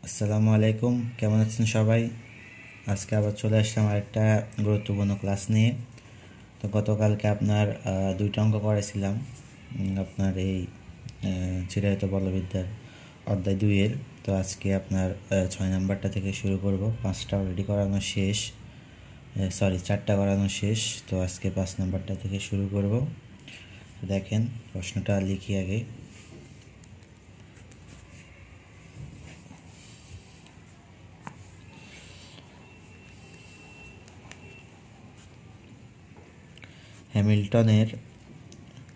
আসসালামু আলাইকুম, কেমন আছেন সবাই? আজকে আবার চলে আসলাম আরেকটা গুরুত্বপূর্ণ ক্লাস নিয়ে। তো গতকালকে আপনার দুইটা অঙ্ক করেছিলাম আপনার এই চিরায়ত বলবিদ্যার অধ্যায় 2-এর। তো আজকে আপনার 6 নাম্বারটা থেকে শুরু করব। 5টা অলরেডি করানো শেষ, 4টা করানো শেষ। তো আজকে 5 নাম্বারটা থেকে শুরু করব। দেখেন প্রশ্নটা লিখি আগে। হ্যামিল্টনের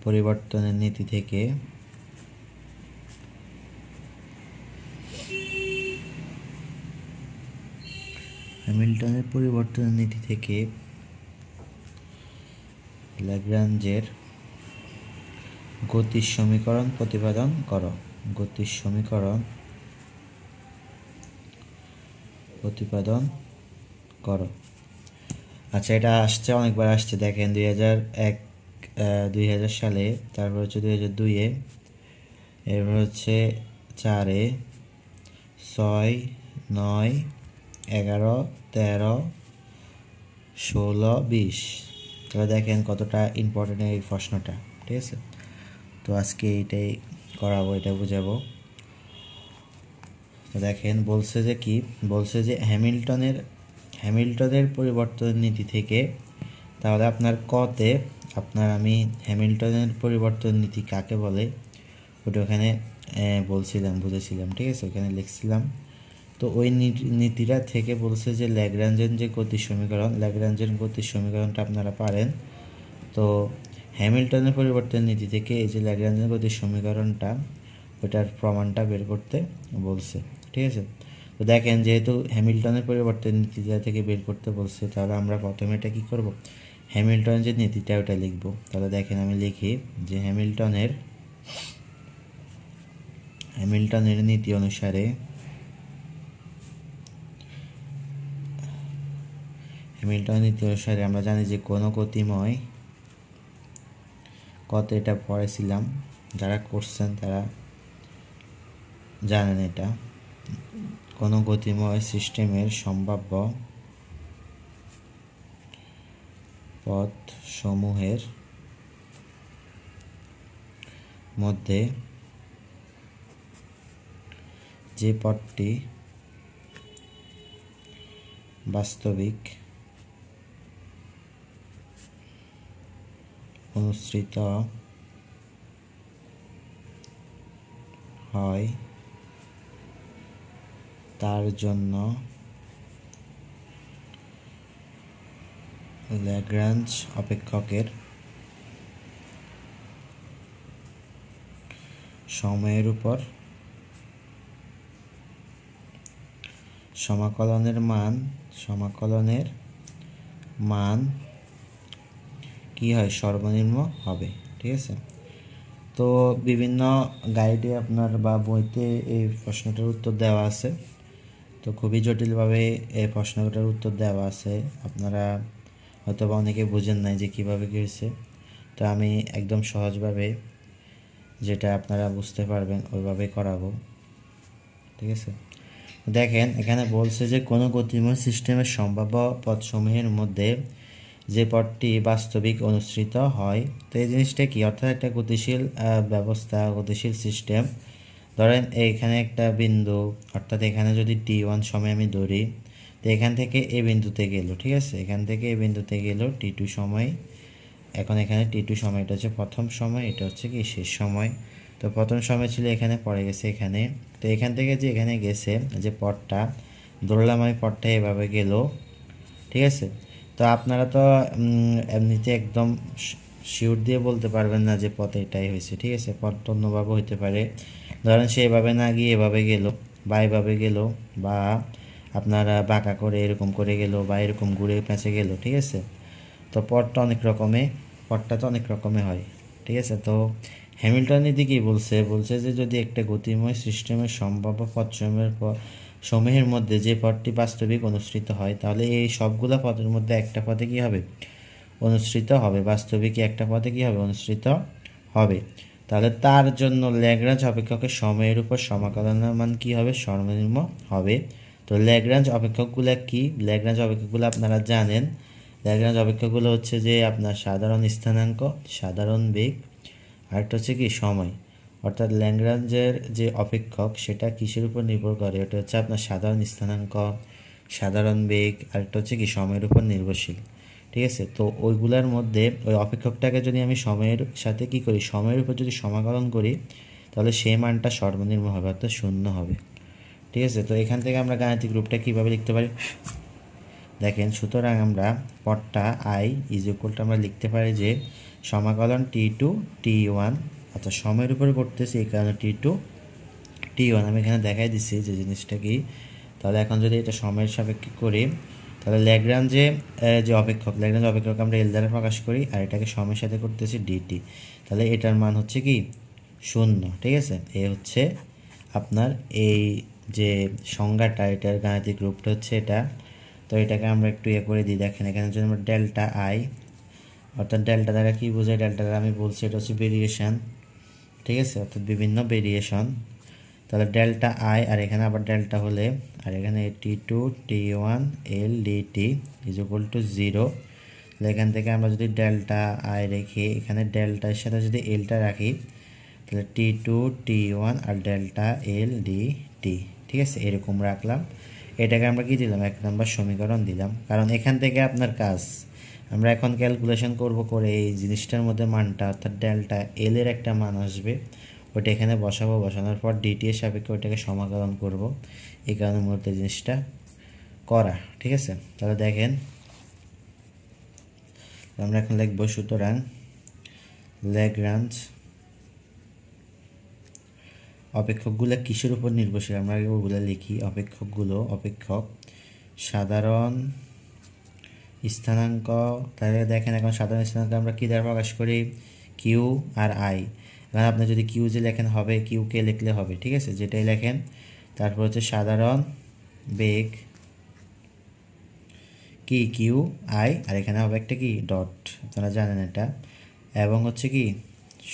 পরিবর্তনের নীতি থেকে ল্যাগ্রাঞ্জের গতির সমীকরণ প্রতিপাদন করো। গতির সমীকরণ প্রতিপাদন করো। আচ্ছা, এটা আসছে, অনেকবার আসছে। দেখেন 2001 সালে, তারপর হচ্ছে 2002-এ, এরপর হচ্ছে 4-এ, 6, 9, 11, 13, 16, 20। তাহলে দেখেন কতটা ইম্পর্টেন্ট এই প্রশ্নটা। ঠিক আছে, তো আজকে এইটাই করাবো, এটা বুঝাবো। তো দেখেন বলছে যে হ্যামিল্টনের পরিবর্তনের নীতি থেকে। তাহলে আপনার কতে আমি হ্যামিল্টনের পরিবর্তন নীতি কাকে বলে ওটা ওখানে বুঝেছিলাম। ঠিক আছে, ওখানে লিখছিলাম। তো ওই নীতিটা থেকে বলছে যে ল্যাগ্রাঞ্জের যে গতির সমীকরণটা আপনারা পারেন। তো হ্যামিল্টনের পরিবর্তন নীতি থেকে এই যে ল্যাগ্রাঞ্জের গতির সমীকরণটা, ওটার প্রমাণটা বের করতে বলছে। ঠিক আছে, তো দেখেন যেহেতু হ্যামিল্টনের পরিবর্তন নীতিটা থেকে বের করতে বলছে, তাহলে আমরা প্রথমে এটা কী করব, হ্যামিল্টনের যে নীতিটা ওটা লিখব। তাহলে দেখেন আমি লিখি যে হ্যামিল্টনের নীতি অনুসারে আমরা জানি যে কোনো গতিময়, কত এটা পড়েছিলাম, যারা করছেন তারা জানেন এটা, কোনো গতিময় সিস্টেমের সম্ভাব্য পথসমূহের মধ্যে যে পথটি বাস্তবিক অনুসৃত হয় তার জন্য ল্যাগ্রাঞ্জ অপেক্ষকের সময়ের উপর সমাকলনের মান কি হয়, সর্বনিম্ন হবে। ঠিক আছে, তো বিভিন্ন গাইডে আপনার বা বইতে এই প্রশ্নটার উত্তর দেওয়া আছে। তো খুবই জটিলভাবে এই প্রশ্নটার উত্তর দেওয়া আছে, আপনারা হয়তো বা অনেকে বুঝেন নাই যে কীভাবে কী হয়েছে। তো আমি একদম সহজভাবে যেটা আপনারা বুঝতে পারবেন ওইভাবে করাবো। ঠিক আছে, দেখেন এখানে বলছে যে কোনো গতিময় সিস্টেমের সম্ভাব্য পথসমূহের মধ্যে যে পথটি বাস্তবিক অনুসৃত হয়। তো এই জিনিসটা কি, অর্থাৎ একটা গতিশীল ব্যবস্থা, গতিশীল সিস্টেম। ধরেন এইখানে একটা বিন্দু, অর্থাৎ এখানে যদি t1 সময় আমি ধরি, তো এখান থেকে এই বিন্দুতে গেল। ঠিক আছে, এখান থেকে এই বিন্দুতে গেল t2 সময়। এখন এখানে t2 সময়, এটা হচ্ছে প্রথম সময়, এটা হচ্ছে কি শেষ সময়। তো প্রথম সময় ছিল এখানে, পড়ে গেছে এখানে। তো এখান থেকে যে এখানে গেছে, যে পথটা ধরলাম আমি, পথটা এভাবে গেল। ঠিক আছে, তো আপনারা তো এমনিতে একদম শিওর দিয়ে বলতে পারবেন না যে পথ এটাই হয়েছে। ঠিক আছে, পথ অন্যভাবে হইতে পারে। ধরেন সে এভাবে না গিয়ে এভাবে গেল, বা এভাবে গেল, বা আপনারা বাঁকা করে এরকম করে গেল, বা এরকম ঘুরে পেঁচে গেল। ঠিক আছে, তো পথটা তো অনেক রকমে হয়। ঠিক আছে, তো হ্যামিল্টন নীতি কি বলছে যে যদি একটা গতিময় সিস্টেমের সম্ভাব্য সমূহের মধ্যে যে পথটি বাস্তবিক অনুসৃত হয়, তাহলে এই সবগুলা পথের মধ্যে একটা পথে কি হবে, অনুসৃত হবে। বাস্তবিক একটা পথে কি হবে, অনুসৃত হবে। তাহলে তার জন্য ল্যাগ্রাঞ্জ অপেক্ষকের সময়ের উপর সমাকলনের মান কি হবে? সর্বনিম্ন হবে। তো ল্যাগ্রাঞ্জ অপেক্ষকগুলো কি? ল্যাগ্রাঞ্জ অপেক্ষকগুলো আপনারা জানেন। ল্যাগ্রাঞ্জ অপেক্ষকগুলো হচ্ছে যে আপনার সাধারণ স্থানাঙ্ক, সাধারণ বেগ, আরেকটা হচ্ছে কি সময়। অর্থাৎ ল্যাগ্রাঞ্জের যে অপেক্ষক সেটা কিসের উপর নির্ভর করে? ওটা হচ্ছে আপনার সাধারণ স্থানাঙ্ক, সাধারণ বেগ, আরেকটা হচ্ছে কি সময়ের উপর নির্ভরশীল। ঠিক আছে, তো ওইগুলোর মধ্যে ওই অপেক্ষকটাকে যদি আমি সময়ের সাথে কি করি, সময়ের উপর যদি সমাকলন করি, তাহলে সেই মানটা সর্বনিম্ন হবে, অর্থাৎ 0 হবে। ঠিক আছে, তো এখান থেকে আমরা গাণিতিক রূপটা কীভাবে লিখতে পারি দেখেন। সুতরাং আমরা পদটা আই ইজ ইকুয়াল টু আমরা লিখতে পারি যে সমাকলন T2 T1, আচ্ছা সময়ের উপরে করতেছি এই কারণে T2 T1 আমি এখানে দেখাই দিচ্ছি যে জিনিসটা কি। তাহলে এখন যদি এটা সময়ের সাপেক্ষে করি, তাহলে ল্যাগ্রাঞ্জে যে অপেক্ষক, ল্যাগ্রাঞ্জ অপেক্ষক আমরা এল দ্বারা প্রকাশ করি, আর এটাকে সময়ের সাথে করতেছি ডিটি। তাহলে এটার মান হচ্ছে কি 0। ঠিক আছে, এ হচ্ছে আপনার এই যে সংজ্ঞাটা, এটার গাণিতিক রূপটা হচ্ছে এটা। তো এটাকে আমরা একটু ইয়ে করে দিই। দেখেন এখানে যদি আমরা ডেল্টা আই, অর্থাৎ ডেল্টা দ্বারা কী বোঝায়? ডেল্টা দ্বারা আমি বলছি এটা হচ্ছে ভেরিয়েশন। ঠিক আছে, অর্থাৎ বিভিন্ন ভেরিয়েশন। তাহলে ডেল্টা আই, আর এখানে আবার ডেল্টা হলে, আর এখানে T2 T1 L dt is equal to 0। তাহলে এখান থেকে আমরা যদি ডেল্টা আই রেখে এখানে ডেল্টার সাথে যদি এলটা রাখি, তাহলে T2 T1 আর ডেল্টা L dt। ঠিক আছে, এরকম রাখলাম। এটাকে আমরা কি দিলাম? 1 নম্বর সমীকরণ দিলাম। কারণ এখান থেকে আপনার কাজ, আমরা এখন ক্যালকুলেশন করব, করে এই জিনিসটার মধ্যে মানটা অর্থাৎ ডেল্টা এল এর একটা মান আসবে, ওইটা এখানে বসাবো। বসানোর পর ডিটি এর সাপেক্ষে ওইটাকে সমাকলন করব। এই কারণে মূলত জিনিসটা করা। ঠিক আছে, তাহলে দেখেন আমরা এখন লিখব, সুতরাং ল্যাগ্রাঞ্জ অপেক্ষকগুলো কিসের উপর নির্ভরশীল? আমরা আগে ওগুলো লিখি। অপেক্ষকগুলো, অপেক্ষক সাধারণ স্থানাঙ্ক। তাহলে দেখেন এখন সাধারণ স্থানাঙ্ক আমরা কী দ্বারা প্রকাশ করি? Q R I. এবার আপনি যদি কিউ যে লেখেন হবে, কিউকে লিখলে হবে। ঠিক আছে, যেটাই লেখেন। তারপর হচ্ছে সাধারণ বেগ কি কিউ আই, আর এখানে হবে একটা কি ডট, আপনারা জানেন এটা। এবং হচ্ছে কি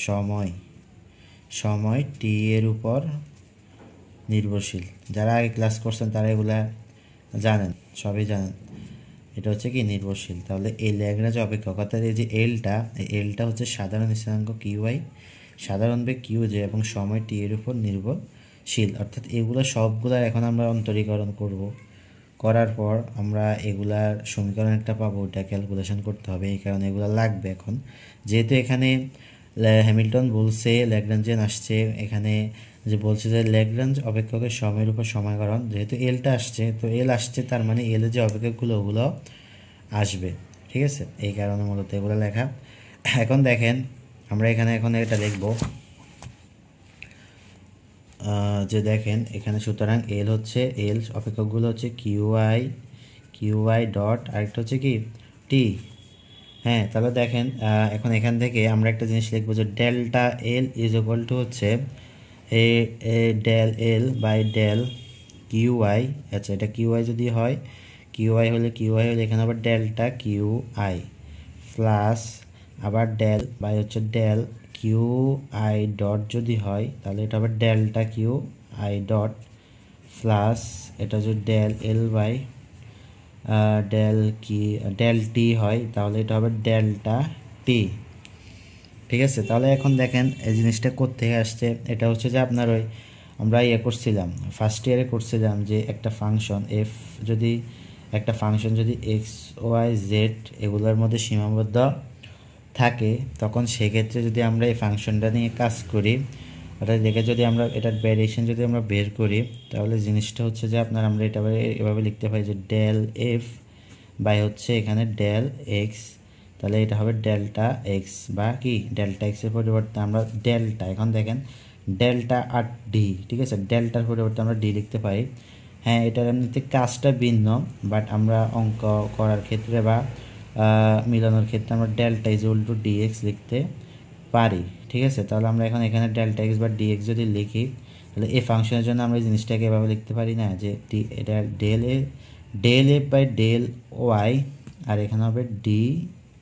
সময়, সময় টি এর উপর নির্ভরশীল। যারা আগে ক্লাস করছেন তারা এগুলা জানেন, সবই জানেন। এটা হচ্ছে কি নির্ভরশীল। তাহলে এই ল্যাগ্রাঞ্জ অপেক্ষক, অর্থাৎ এই যে এলটা, এই এলটা হচ্ছে সাধারণ স্থানাঙ্ক কিউ আই, সাধারণ বেগ কিউ জে এবং সময় টি এর উপর নির্ভরশীল। অর্থাৎ এগুলো সবগুলার এখন আমরা অন্তরীকরণ করব। করার পর আমরা এগুলার সমীকরণ একটা পাবো, ওটা ক্যালকুলেশন করতে হবে। এই কারণে এগুলো লাগবে এখন। যেহেতু এখানে হ্যামিল্টন বলছে, ল্যাগ্রাঞ্জিয়ান আসছে, এখানে যে বলছে যে ল্যাগ্রাঞ্জ অপেক্ষকের সময়ের উপর সমাকলন, যেহেতু এলটা আসছে, তো এল আসছে তার মানে এল এর যে অপেক্ষকগুলো ওগুলো আসবে। ঠিক আছে, এই কারণে মূলত এগুলো লেখা। এখন দেখেন আমরা এখানে এখন এটা লিখব যে দেখেন এখানে, সুতরাং এল হচ্ছে, এল অপেক্ষকগুলো হচ্ছে কিউআই ডট, আরেকটা হচ্ছে কি টি। হ্যাঁ, তাহলে দেখেন এখন এখান থেকে আমরা একটা জিনিস লিখবো যে delta L is equal to হচ্ছে a del L by del Q I. আচ্ছা, এটা কিউআই যদি হয়, কিউআই হলে এখানে আবার ডেল্টা কিউআই প্লাস আবার ডেল বাই হচ্ছে ডেল কিউ আই ডট যদি হয়, তাহলে এটা হবে delta Q I dot plus এটা যদি del L by del T হয়, তাহলে এটা হবে ডেল্টা টি। ঠিক আছে, তাহলে এখন দেখেন এই জিনিসটা কোত্থেকে আসছে। এটা হচ্ছে যে আপনার ওই আমরা করছিলাম ফার্স্ট ইয়ারে করছিলাম যে একটা ফাংশন এফ, যদি একটা ফাংশন যদি এক্স ওয়াই জেড এগুলোর মধ্যে সীমাবদ্ধ থাকে, তখন সেক্ষেত্রে যদি আমরা এই ফাংশনটা নিয়ে কাজ করি, অর্থাৎ দেখে যদি আমরা এটার ভ্যারিয়েশন যদি আমরা বের করি, তাহলে জিনিসটা হচ্ছে যে আপনার আমরা এটা এভাবে লিখতে পারি যে ডেল এফ বাই হচ্ছে এখানে ডেল এক্স, তাহলে এটা হবে ডেল্টা এক্স বা কি ডেল্টা এক্সের পরিবর্তে আমরা ডেল্টা, এখন দেখেন ডেল্টা আর ডি। ঠিক আছে, ডেল্টার পরিবর্তে আমরা ডি লিখতে পারি। হ্যাঁ, এটার এমনিতে কাজটা ভিন্ন, বাট আমরা অঙ্ক করার ক্ষেত্রে বা মিলানোর ক্ষেত্রে আমরা delta is equal to DX লিখতে পারি। ঠিক আছে, তাহলে আমরা এখন এখানে ডেল্টা এক্স বা ডিএক্স যদি লিখি, তাহলে এই ফাংশনের জন্য আমরা এই জিনিসটাকে এভাবে লিখতে পারি না যে এটা del F by del Y, আর এখানে হবে D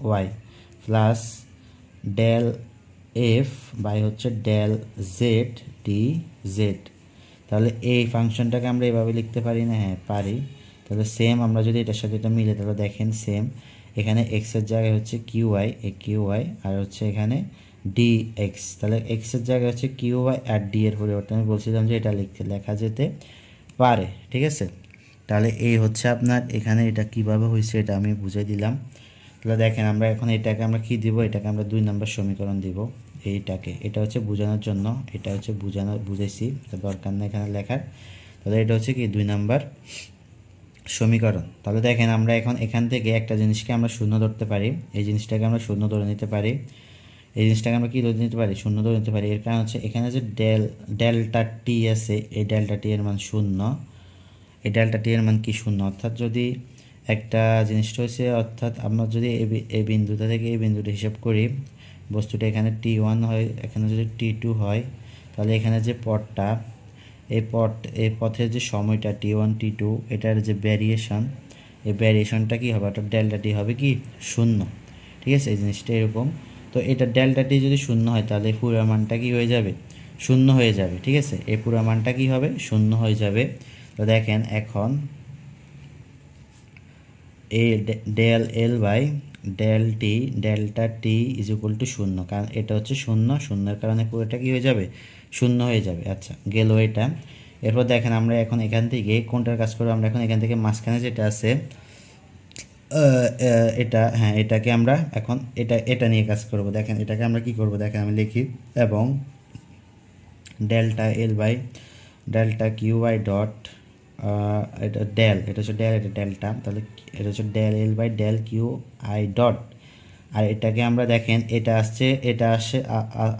Y plus del F by হচ্ছে ডেল জেড ডি জেড। তাহলে এই ফাংশনটাকে আমরা এভাবে লিখতে পারি না? হ্যাঁ পারি। তাহলে সেম আমরা যদি এটার সাথে এটা মিলে, তাহলে দেখেন সেম এখানে এক্সের জায়গায় হচ্ছে কিউ ওয়াই, এ কিউ ওয়াই, আর হচ্ছে এখানে ডি এক্স। তাহলে এক্সের জায়গায় হচ্ছে কিউ ওয়াই আর ডি এর পরিবর্তে আমি বলছিলাম যে এটা লেখা যেতে পারে, ঠিক আছে। তাহলে এই হচ্ছে আপনার এখানে এটা কিভাবে হয়েছে এটা আমি বুঝিয়ে দিলাম। তাহলে দেখেন আমরা এখন এটাকে আমরা কি দিব, এটাকে আমরা 2 নম্বর সমীকরণ দিব এইটাকে। এটা হচ্ছে বোঝানোর জন্য, এটা হচ্ছে বুঝেছি, দরকার নেই এখানে লেখার। তাহলে এটা হচ্ছে কি 2 নম্বর সমীকরণ। তাহলে দেখেন আমরা এখন এখান থেকে একটা জিনিসকে আমরা শূন্য ধরতে পারি, এই জিনিসটাকে আমরা শূন্য ধরে নিতে পারি, এই জিনিসটাকে আমরা কি ধরে নিতে পারি? শূন্য ধরে নিতে পারি। এর কারণ হচ্ছে এখানে যে ডেল্টা টি আছে, এই ডেল্টা টি এর মান শূন্য, এই ডেল্টা টি এর মান কি শূন্য। অর্থাৎ যদি একটা জিনিসটা হচ্ছে, অর্থাৎ আমরা যদি এই বিন্দুটা থেকে এই বিন্দুটা হিসাব করি, বস্তুটা এখানে T1 হয়, এখানে যদি T2 হয়, তাহলে এখানে যে পথটা, এই পথের যে সময়টা T1 T2, এটার যে ভ্যারিয়েশন, এই ভ্যারিয়েশনটা কী হবে? অর্থাৎ ডেল্টা টি হবে কি শূন্য, ঠিক আছে। এই জিনিসটা এরকম। তো এটা ডেল্টা টি যদি শূন্য হয়, তাহলে এই পুরো মানটা কী হয়ে যাবে? শূন্য হয়ে যাবে, ঠিক আছে। এই পুরো মানটা কী হবে? শূন্য হয়ে যাবে। তো দেখেন এখন এই del L by del T, delta T is equal to শূন্য, কারণ এটা হচ্ছে শূন্য, শূন্যের কারণে পুরোটা কী হয়ে যাবে? শূন্য হয়ে যাবে। আচ্ছা গেল এটা। এরপর দেখেন আমরা এখন এখান থেকে কোনটার কাজ করবো? আমরা এখন এখান থেকে মাঝখানে যেটা আছে এটা, হ্যাঁ এটাকে আমরা এখন এটা নিয়ে কাজ করব। দেখেন এটাকে আমরা কি করব? দেখেন আমি লিখি, এবং delta L by delta Q Y dot, এটা ডেল, এটা হচ্ছে ডেল, এটা ডেল্টা, তাহলে এটা হচ্ছে del L by del Q I dot. আর এটাকে আমরা দেখেন এটা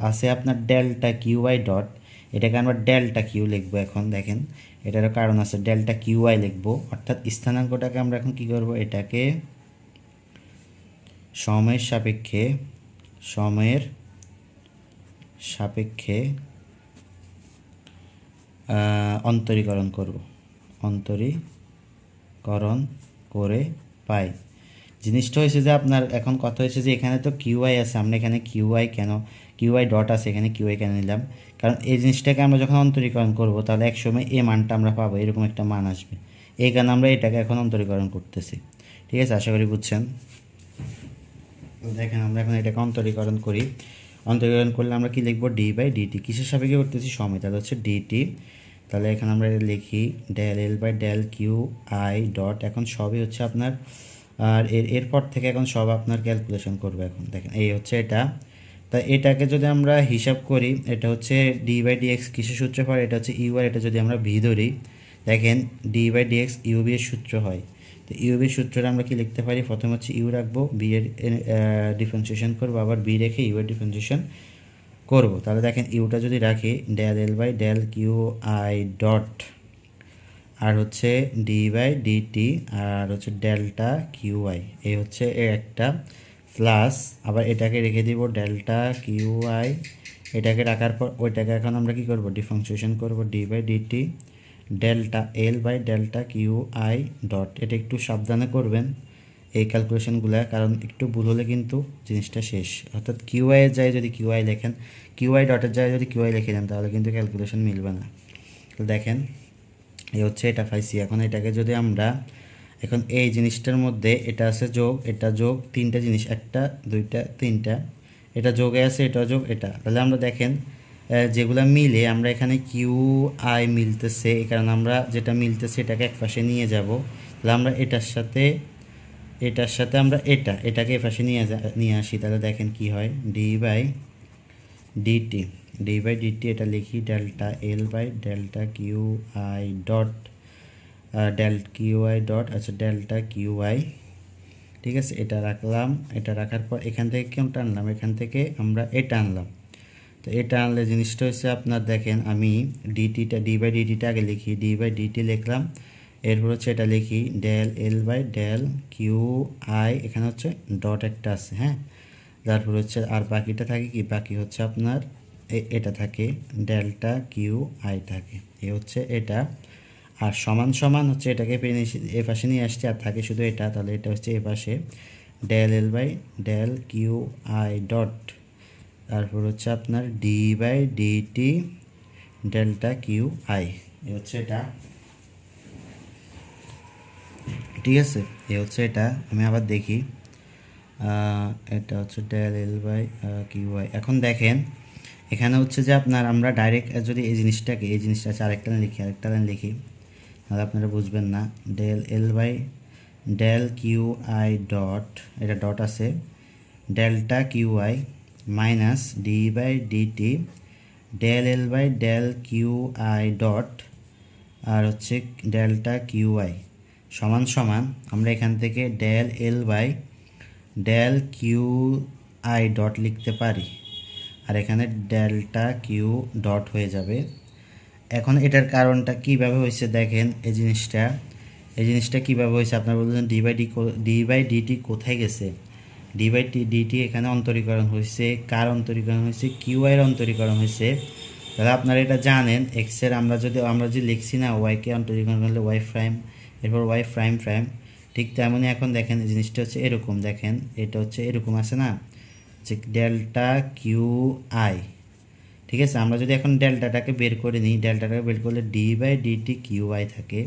আসে আপনার ডেল্টা কিউ আই ডট, এটাকে আমরা ডেল্টা কিউ লিখবো। এখন দেখেন এটারও কারণ আছে, ডেল্টা কিউ আই লিখবো। অর্থাৎ স্থানাঙ্কটাকে আমরা এখন কি করব? এটাকে সময়ের সাপেক্ষে অন্তরীকরণ করে পাই। জিনিসটা হয়েছে যে আপনার এখন কথা হয়েছে যে এখানে তো কিউআই আছে, আমরা এখানে কিউআই ডট আছে, এখানে কিউআই কেন নিলাম? কারণ এই জিনিসটাকে আমরা যখন অন্তরীকরণ করব, তাহলে এক সময় এই মানটা আমরা পাবো, এরকম একটা মান আসবে, এই কারণে আমরা এটাকে এখন অন্তরীকরণ করতেছি, ঠিক আছে। আশা করি বুঝছেন। দেখেন আমরা এখন এটাকে অন্তরীকরণ করলে আমরা কি লিখবো? D by DT. কিসের সাপেক্ষে করতেছি? সময়, তাহলে হচ্ছে ডিটি। তাহলে এখানে আমরা লিখি del L by del Q I dot. এখন সবই হচ্ছে আপনার, আর এরপর থেকে এখন সব আপনার ক্যালকুলেশন করবে। এখন দেখেন এই হচ্ছে এটা, তাই এটাকে যদি আমরা হিসাব করি, এটা হচ্ছে ডি বাই ডিএক্স কিসের সূত্রে পড়ে? এটা হচ্ছে ইউ আর, এটা যদি আমরা ভি ধরি, দেখেন ডি বাই ডিএক্স ইউবি এর সূত্র হয়। তো ইউবির সূত্রটা আমরা কি লিখতে পারি? প্রথমে হচ্ছে ইউ রাখবো, বি এর ডিফারেন্সিয়েশন করবো, আবার বি রেখে ইউ এর ডিফারেন্সিয়েশন করবো। তাহলে দেখেন ইউটা যদি রাখি del L by del Q I dot, আর হচ্ছে ডি বাই ডিটি, আর হচ্ছে ডেল্টা কিউ আই, এই হচ্ছে একটা প্লাস, আবার এটাকে রেখে দিব ডেল্টা কিউ আই। এটাকে রাখার পর ওইটাকে এখন আমরা কি করব? ডিফারেন্সিয়েশন করব, d by dt delta L by delta Q I dot. এটা একটু সাবধানে করবেন এই ক্যালকুলেশনগুলো, কারণ একটু ভুল হলে কিন্তু জিনিসটা শেষ। অর্থাৎ কিউআই এর যায় যদি কিউআই লেখেন, কিউআই ডটের যায় যদি কিউআই লিখে দেন, তাহলে কিন্তু ক্যালকুলেশন মিলবে না। তো দেখেন এই হচ্ছে এটা পাইছি। এখন এটাকে যদি আমরা এখন এই জিনিসটার মধ্যে এটা আছে যোগ, এটা যোগ, তিনটা জিনিস, একটা দুইটা তিনটা, এটা যোগে আছে, এটা যোগ, এটা, তাহলে আমরা দেখেন যেগুলো মিলে আমরা এখানে কিউ আই মিলতেছে, এই কারণে আমরা যেটা মিলতেছে এটাকে এক পাশে নিয়ে যাব। তাহলে আমরা এটার সাথে আমরা এটাকে এ পাশে নিয়ে আসি, তাহলে দেখেন কি হয়? ডি বাই ডিটি, এটা লিখি delta L by delta Q I dot, del Q I dot, আচ্ছা ডেল্টা কিউ আই, ঠিক আছে। এটা রাখলাম, এটা রাখার পর এখান থেকে কোনটা আনলাম? এখান থেকে আমরা এটা আনলাম। তো এটা আনলে জিনিসটা হচ্ছে আপনার দেখেন আমি ডি বাই ডিটিটা আগে লিখি, ডি বাই ডিটি লিখলাম, এরপর হচ্ছে এটা লিখি del L by del Q i, এখানে হচ্ছে ডট একটা আছে, হ্যাঁ। তারপর হচ্ছে আর বাকিটা থাকে কি? বাকি হচ্ছে আপনার এটা থাকে ডেল্টা কিউ আই থাকে, এ হচ্ছে এটা। আর সমান সমান হচ্ছে এটাকে এ পাশে নিয়ে আসছে, আর থাকে শুধু এটা, তাহলে এটা হচ্ছে এ পাশে del L by del Q I dot তারপর হচ্ছে আপনার d/dt ডেল্টা কিউ আই, এ হচ্ছে এটা, ঠিক আছে। এ হচ্ছে এটা, আমি আবার দেখি, এটা হচ্ছে del L by q i. এখন দেখেন এখানে হচ্ছে যে আপনার আমরা ডাইরেক্ট যদি এই জিনিসটা আছে আরেকটা লাইন লিখি তাহলে আপনারা বুঝবেন না। Del L by del Q I dot, এটা ডট আছে, delta Q I minus d/dt del L by del Q I dot আর হচ্ছে ডেল্টা কিউ আই সমান সমান আমরা এখান থেকে del L by del Q I dot লিখতে পারি, আর এখানে ডেল্টা কিউ ডট হয়ে যাবে। এখন এটার কারণটা কীভাবে হয়েছে দেখেন, এই জিনিসটা কীভাবে হয়েছে আপনারা বলছেন d/dt কোথায় গেছে, d/dt এখানে অন্তরীকরণ হয়েছে, কার অন্তরীকরণ হয়েছে, কিউ আইয়ের অন্তরীকরণ হয়েছে। তাহলে আপনারা এটা জানেন, এক্সের আমরা যদি লিখছি না ওয়াইকে অন্তরীকরণ করলে ওয়াই প্রাইম, এরপর ওয়াই প্রাইম প্রাইম, ঠিক তেমনই এখন দেখেন জিনিসটা হচ্ছে এরকম, দেখেন এটা হচ্ছে এরকম আছে না, যে ডেল্টা কিউ আই, ঠিক আছে। আমরা যদি এখন ডেল্টাটাকে বের করে নিই, ডেল্টাটাকে বের করলে d/dt কিউ আই থাকে।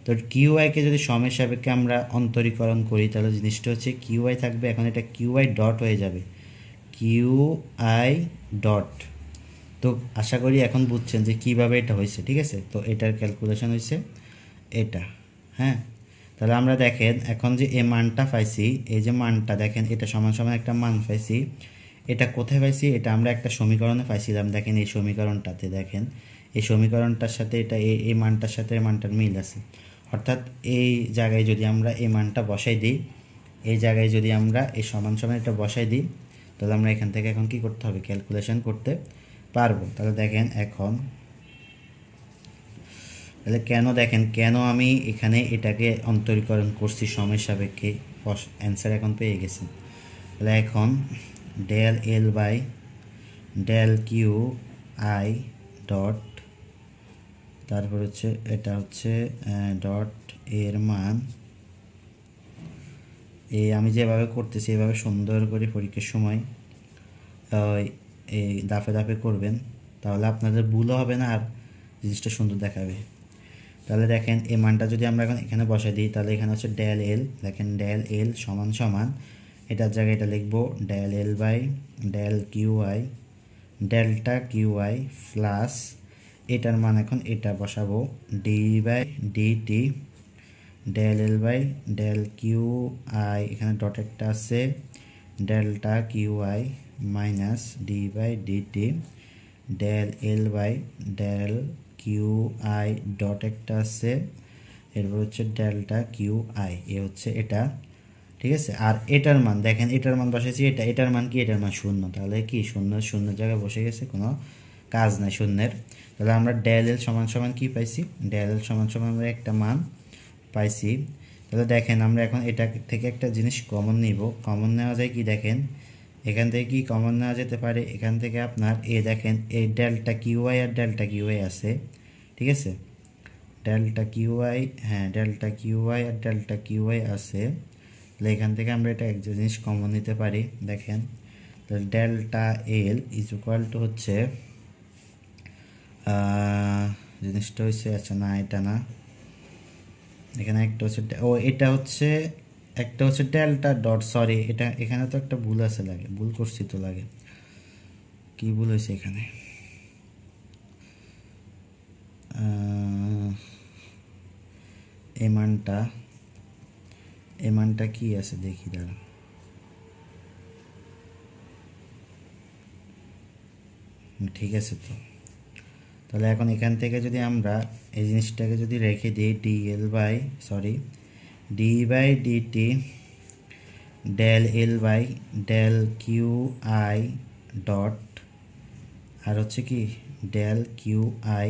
তো কিউ আইকে যদি সময়ের সাপেক্ষে আমরা অন্তরীকরণ করি তাহলে জিনিসটা হচ্ছে কিউ আই থাকবে, এখন এটা কিউ আই ডট হয়ে যাবে, কিউ আই ডট। তো আশা করি এখন বুঝছেন যে কিভাবে এটা হয়েছে, ঠিক আছে। তো এটার ক্যালকুলেশন হয়েছে এটা, হ্যাঁ। তাহলে আমরা দেখেন এখন যে এই মানটা পাইছি, এই যে মানটা দেখেন এটা সমান সমান একটা মান পাইছি, এটা কোথায় পাইছি, এটা আমরা একটা সমীকরণে পাইছিলাম। দেখেন এই সমীকরণটাতে, দেখেন এই সমীকরণটার সাথে এটা এই মানটার সাথে এই মানটার মিল আছে, অর্থাৎ এই জায়গায় যদি আমরা এই মানটা বসাই দিই, এই জায়গায় যদি আমরা এই সমান সমান এটা বসাই দিই তাহলে আমরা এখান থেকে এখন কি করতে হবে, ক্যালকুলেশন করতে পারবো। তাহলে দেখেন এখন, তাহলে কেন আমি এখানে এটাকে অন্তরীকরণ করছি সময়ের সাপেক্ষে, অ্যান্সার এখন পেয়ে গেছি। তাহলে এখন del L by del Q I dot, তারপর হচ্ছে এটা হচ্ছে ডট এর মান, আমি যেভাবে করতেছি এভাবে সুন্দর করে পরীক্ষার সময় এই দাপে দাপে করবেন, তাহলে আপনাদের ভুলও হবে না আর জিনিসটা সুন্দর দেখাবে। তাহলে দেখেন এই মানটা যদি আমরা এখন এখানে বসাই দিই তাহলে এখানে হচ্ছে ডেল এল, দেখেন ডেল এল সমান সমান এটার জায়গায় এটা লিখবো del L by del Q i delta Q i plus এটার মান এখন এটা বসাবো d/dt del L by del Q i, এখানে ডট একটা আছে, delta Q I minus d/dt del L by del Q I dot একটা আছে, এরপর হচ্ছে ডেল্টা কিউ আই, এ হচ্ছে এটা, ঠিক আছে। আর এটার মান দেখেন, এটার মান বসেছি, এটার মান কি, এটার মান শূন্য, তাহলে কি শূন্যের জায়গায় বসে গেছে, কোনো কাজ নাই শূন্যের। তাহলে আমরা ডেল এল সমান সমান কি পাইছি, ডেল এল সমান সমান আমরা একটা মান পাইছি। তাহলে দেখেন আমরা এখন এটা থেকে একটা জিনিস কমন নিব, কমন নেওয়া যায় কি, দেখেন এখান থেকে কি কমন নেওয়া যেতে পারে, এখান থেকে আপনার দেখেন এই ডেল্টা কিউআই আর ডেল্টা কিউআই আছে, ঠিক আছে, ডেল্টা কিউআই, হ্যাঁ ডেল্টা কিউআই আর ডেল্টা কিউআই আছে। তাহলে এখান থেকে আমরা এটা এক জিনিস কমন নিতে পারি, দেখেন তাহলে delta L is equal to হচ্ছে জিনিসটা হচ্ছে, আচ্ছা না এটা না, এখানে একটা হচ্ছে এটা হচ্ছে একটা হচ্ছে ডেল্টা ডট, সরি এটা এখানে তো একটা ভুল আছে, লাগে ভুল করছি তো, লাগে কি ভুল হয়েছে এখানে, এই মানটা কি আছে দেখি, দাঁড়া, ঠিক আছে। তো তাহলে এখন এখান থেকে যদি আমরা এই জিনিসটাকে যদি রেখে দিই d/dt del L by del Q I dot আর হচ্ছে কি ডেল কিউ আই,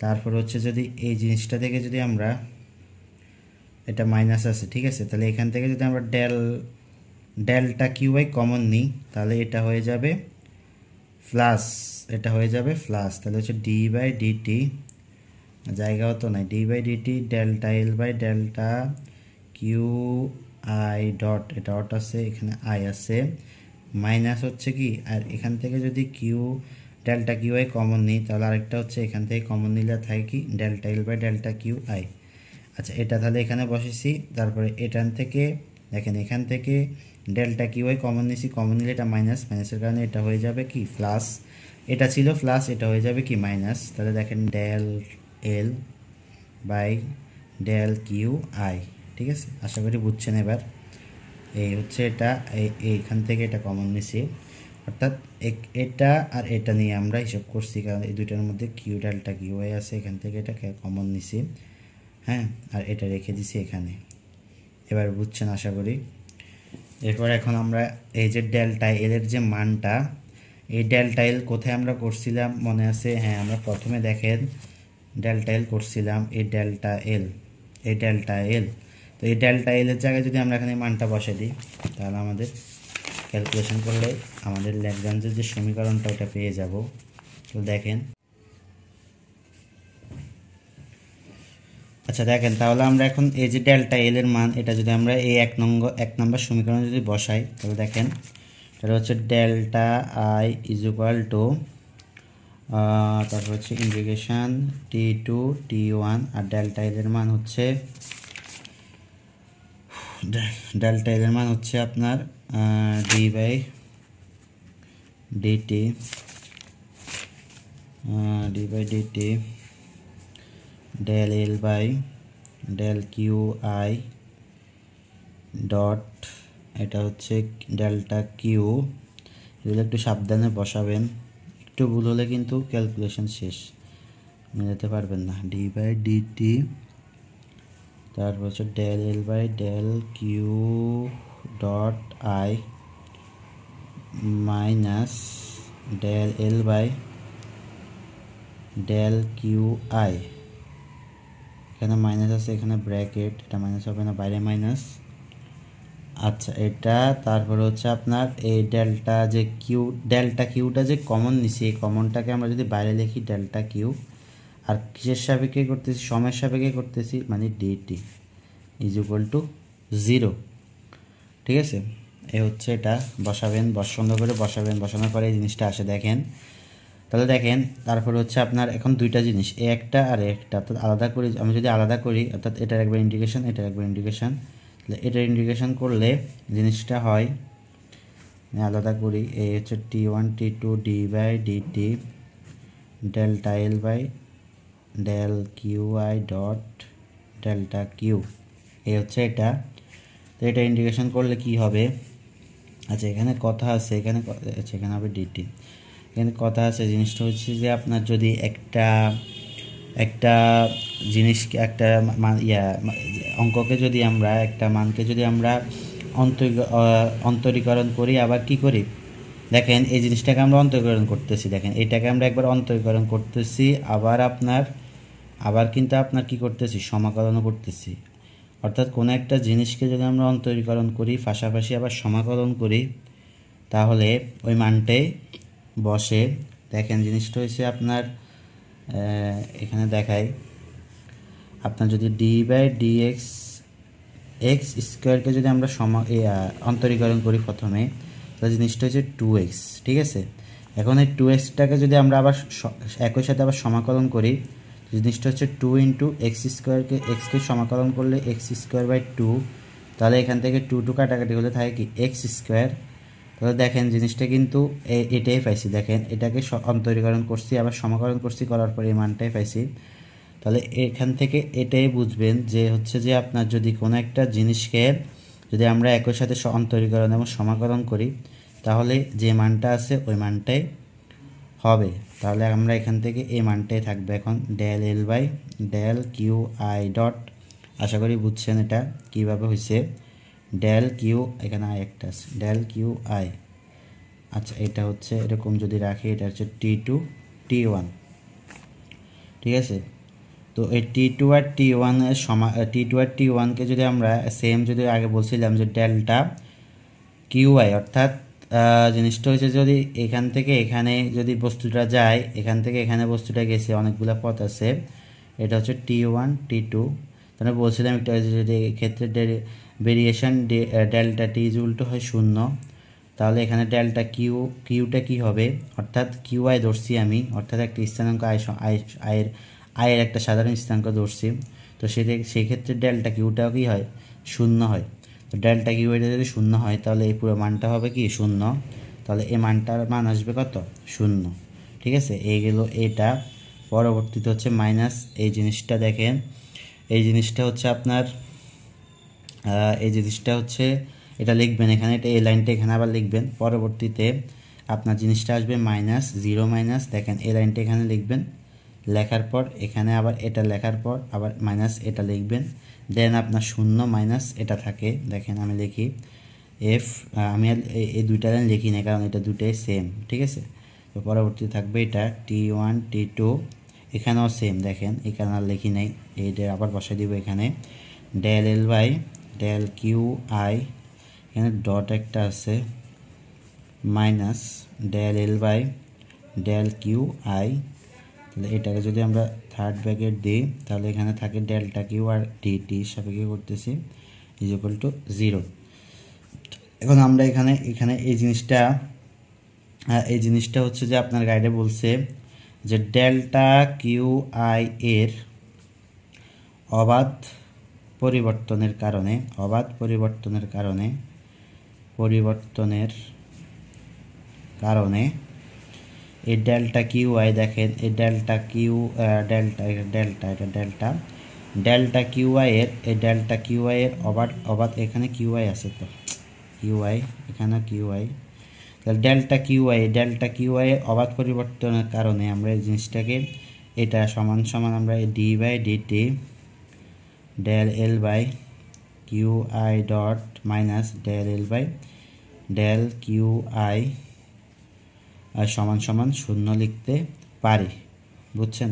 তারপর হচ্ছে যদি এই জিনিসটা থেকে যদি আমরা, এটা মাইনাস আছে, ঠিক আছে, তাহলে এখান থেকে যদি আমরা ডেল্টা কিউ আই কমন নিই তাহলে এটা হয়ে যাবে প্লাস, তাহলে হচ্ছে d/dt, জায়গাও তো নাই, d/dt delta L by delta Q I dot, এটা ডট আছে এখানে আই আছে, মাইনাস হচ্ছে কি, আর এখান থেকে যদি q delta Q i common নিই তাহলে আরেকটা হচ্ছে এখান থেকে কমন নিলে থাকে কি delta L by delta Q i. আচ্ছা এটা তাহলে এখানে বসেছি, তারপরে এখান থেকে দেখেন এখান থেকে ডেল্টা কিউ আই কমন নিছি, কমন নিলে এটা মাইনাস, মাইনাসের কারণে এটা হয়ে যাবে কি প্লাস, এটা ছিল প্লাস, এটা হয়ে যাবে কি মাইনাস। তাহলে দেখেন del L by del Q i. ঠিক আছে, আশা করি বুঝছেন এবার। এই হচ্ছে এটা, এইখান থেকে এটা কমন নিছি, অর্থাৎ এটা আর এটা নিয়ে আমরা হিসাব করছি, কারণ এই দুইটার মধ্যে কিউ ডেল্টা কিউ আই আছে, এখান থেকে এটা কমন নিছি, হ্যাঁ, আর এটা রেখে দিছি এখানে। এবার বুঝছেন আশা করি। এরপর এখন আমরা এই যে ডেল্টা এল এর যে মানটা, এই ডেল্টা এল কোথায় আমরা করছিলাম মনে আছে? হ্যাঁ, আমরা প্রথমে দেখেন ডেল্টা এল করছিলাম, এই ডেল্টা এল, এই ডেল্টা এল। তো এই ডেল্টা এল এর জায়গায় যদি আমরা এখানে মানটা বসে দিই তাহলে আমাদের ক্যালকুলেশন করলে আমাদের ল্যাগ্রাঞ্জের যে সমীকরণটা ওটা পেয়ে যাব। তো দেখেন, আচ্ছা দেখেন তাহলে আমরা এখন এই যে ডেল্টা এল এর মান, এটা যদি আমরা এই এক নম্বর সমীকরণে যদি বসাই তাহলে দেখেন তাহলে হচ্ছে delta i is equal to, তারপর হচ্ছে integration t two t one, আর ডেল্টা এল এর মান হচ্ছে আপনার D by dt, del L by del Q I dot, এটা হচ্ছে ডেল্টা কিউ। এগুলো একটু সাবধানে বসাবেন, একটু ভুল হলে কিন্তু ক্যালকুলেশন শেষ, মেলাতে পারবেন না। ডি বাই ডিটি, তারপর হচ্ছে del L by del q dot i minus del L by del Q i, এখানে মাইনাস আছে, এখানে ব্র্যাকেট, এটা মাইনাস হবে না, বাইরে মাইনাস। আচ্ছা এটা তারপরে হচ্ছে আপনার এই ডেল্টা যে কিউ, ডেল্টা কিউটা যে কমন নিছি, এই কমনটাকে আমরা যদি বাইরে লিখি ডেল্টা কিউ, আর কিসের সাপেক্ষে করতেছি? সময়ের সাপেক্ষে করতেছি, মানে ডিটি ইজ ইকুয়াল টু 0। ঠিক আছে, এই হচ্ছে এটা বসাবেন, সুন্দর করে বসাবেন, বসানোর পরে এই জিনিসটা আসে দেখেন। তাহলে দেখেন তারপরে হচ্ছে আপনার এখন দুইটা জিনিস, এ একটা আর একটা, অর্থাৎ আলাদা করি, আমি যদি আলাদা করি অর্থাৎ এটার একবার ইন্টিগ্রেশন, এটার একবার ইন্টিগ্রেশন, তাহলে এটার ইন্টিগ্রেশন করলে জিনিসটা হয়, আলাদা করি, এই হচ্ছে t one t two d by dt delta L by del Q I dot delta q, এই হচ্ছে এটা। তো এটা ইন্টিগ্রেশন করলে কি হবে? আচ্ছা এখানে কথা আছে, এখানে আচ্ছা এখানে হবে ডিটি, এখানে কথা আছে, জিনিসটা হচ্ছে যে আপনার যদি একটা জিনিসকে একটা অঙ্ককে যদি আমরা একটা মানকে যদি আমরা অন্তরীকরণ করি, আবার কি করি দেখেন, এই জিনিসটাকে আমরা অন্তরীকরণ করতেছি, দেখেন এটাকে আমরা একবার অন্তরীকরণ করতেছি, আবার কিন্তু আপনার কি করতেছি, সমাকলনও করতেছি। অর্থাৎ কোনো একটা জিনিসকে যদি আমরা অন্তরীকরণ করি, পাশাপাশি আবার সমাকলন করি, তাহলে ওই মানটাই বসে। দেখেন জিনিসটা হচ্ছে আপনার এখানে দেখাই, আপনার যদি ডি বাই ডি এক্স স্কোয়ারকে যদি আমরা অন্তরীকরণ করি প্রথমে, তাহলে জিনিসটা হচ্ছে 2x। ঠিক আছে, এখন এই 2xটাকে যদি আমরা আবার একই সাথে আবার সমাকলন করি, জিনিসটা হচ্ছে 2 ইন্টু এক্স স্কোয়ারকে, এক্সকে সমাকলন করলে এক্স স্কোয়ার বাই 2, তাহলে এখান থেকে 2 কাটাকাটি হলে থাকে কি এক্স স্কোয়ার। তাহলে দেখেন জিনিসটা কিন্তু এটাই পাইছি, দেখেন এটাকে অন্তরীকরণ করছি, আবার সমাকলন করছি, করার পরে এই মানটাই পাইছি। তাহলে এখান থেকে এটাই বুঝবেন যে হচ্ছে যে আপনার যদি কোনো একটা জিনিসকে যদি আমরা একই সাথে অন্তরীকরণ এবং সমাকলন করি, তাহলে যে মানটা আছে ওই মানটাই হবে। তাহলে আমরা এখান থেকে এই মানটাই থাকবে এখন del L by del Q I dot, আশা করি বুঝছেন এটা কীভাবে হয়েছে, ডেল কিউ, এখানে আই একটা আছে, ডেল কিউ আই। আচ্ছা এটা হচ্ছে এরকম যদি রাখি, এটা হচ্ছে টি টু টি ওয়ান। ঠিক আছে, তো এই টি টু আর টি ওয়ানের টি টু আর টি ওয়ানকে যদি আমরা সেম, যদি আগে বলছিলাম যে ডেল্টা কিউ আই, অর্থাৎ জিনিসটা হচ্ছে যদি এখান থেকে এখানে যদি বস্তুটা যায়, এখান থেকে এখানে বস্তুটা গেছে, অনেকগুলো পথ আছে, এটা হচ্ছে টি ওয়ান টি টু। তাহলে বলছিলাম একটা যদি এক্ষেত্রে variation delta T is equal two হয় 0, তাহলে এখানে ডেল্টা কিউটা কি হবে, অর্থাৎ কিউ আই ধরছি আমি, অর্থাৎ একটা স্থানাঙ্ক আয়ের একটা সাধারণ স্থানাঙ্ক ধরছি। তো সেই ক্ষেত্রে ডেল্টা কিউটাও কি হয়, শূন্য হয়। তো ডেল্টা কিউ এটা যদি শূন্য হয় তাহলে এই পুরো মানটা হবে কি শূন্য। তাহলে এই মানটার মান আসবে কত, শূন্য। ঠিক আছে, এই গেল এটা। পরবর্তীতে হচ্ছে মাইনাস এই জিনিসটা দেখেন, এই জিনিসটা হচ্ছে আপনার এই জিনিসটা হচ্ছে এটা লিখবেন এখানে, এটা এই লাইনটা এখানে আবার লিখবেন। পরবর্তীতে আপনার জিনিসটা আসবে মাইনাস জিরো মাইনাস, দেখেন এই লাইনটা এখানে লিখবেন, লেখার পর এখানে আবার এটা লেখার পর আবার মাইনাস এটা লিখবেন, দেন আপনার শূন্য মাইনাস এটা থাকে। দেখেন আমি লিখি আমি এই দুইটা লাইন লিখি না, কারণ এটা দুটাই সেম। ঠিক আছে, তো পরবর্তীতে থাকবে এটা T1 T2, এখানেও সেম। দেখেন এখানে আর লিখি নাই, এইটা আবার বসাই দিব এখানে, del L by del Q i, এখানে ডট একটা আছে, minus del L by del Q i. তাহলে এটাকে যদি আমরা থার্ড ব্র্যাকেট দিই তাহলে এখানে থাকে ডেল্টা কিউ আর টি সাপেক্ষে করতেছি ইজ ইকুয়াল টু 0। এখন আমরা এখানে এই জিনিসটা হচ্ছে যে আপনার গাইডে বলছে যে ডেল্টা কিউ আই এর অবাধ পরিবর্তনের কারণে এই ডেল্টা কিউ আই, দেখেন এই ডেল্টা কিউ আই এর অবাধ এখানে কিউ আই আছে, তো কিউ আই এখানে কিউ আই, তাহলে ডেল্টা কিউ আই এর অবাধ পরিবর্তনের কারণে আমরা এই জিনিসটাকে এটা সমান আমরা d by dt del L by q I dot minus del L by del Q I সমান শূন্য লিখতে পারি, বুঝছেন?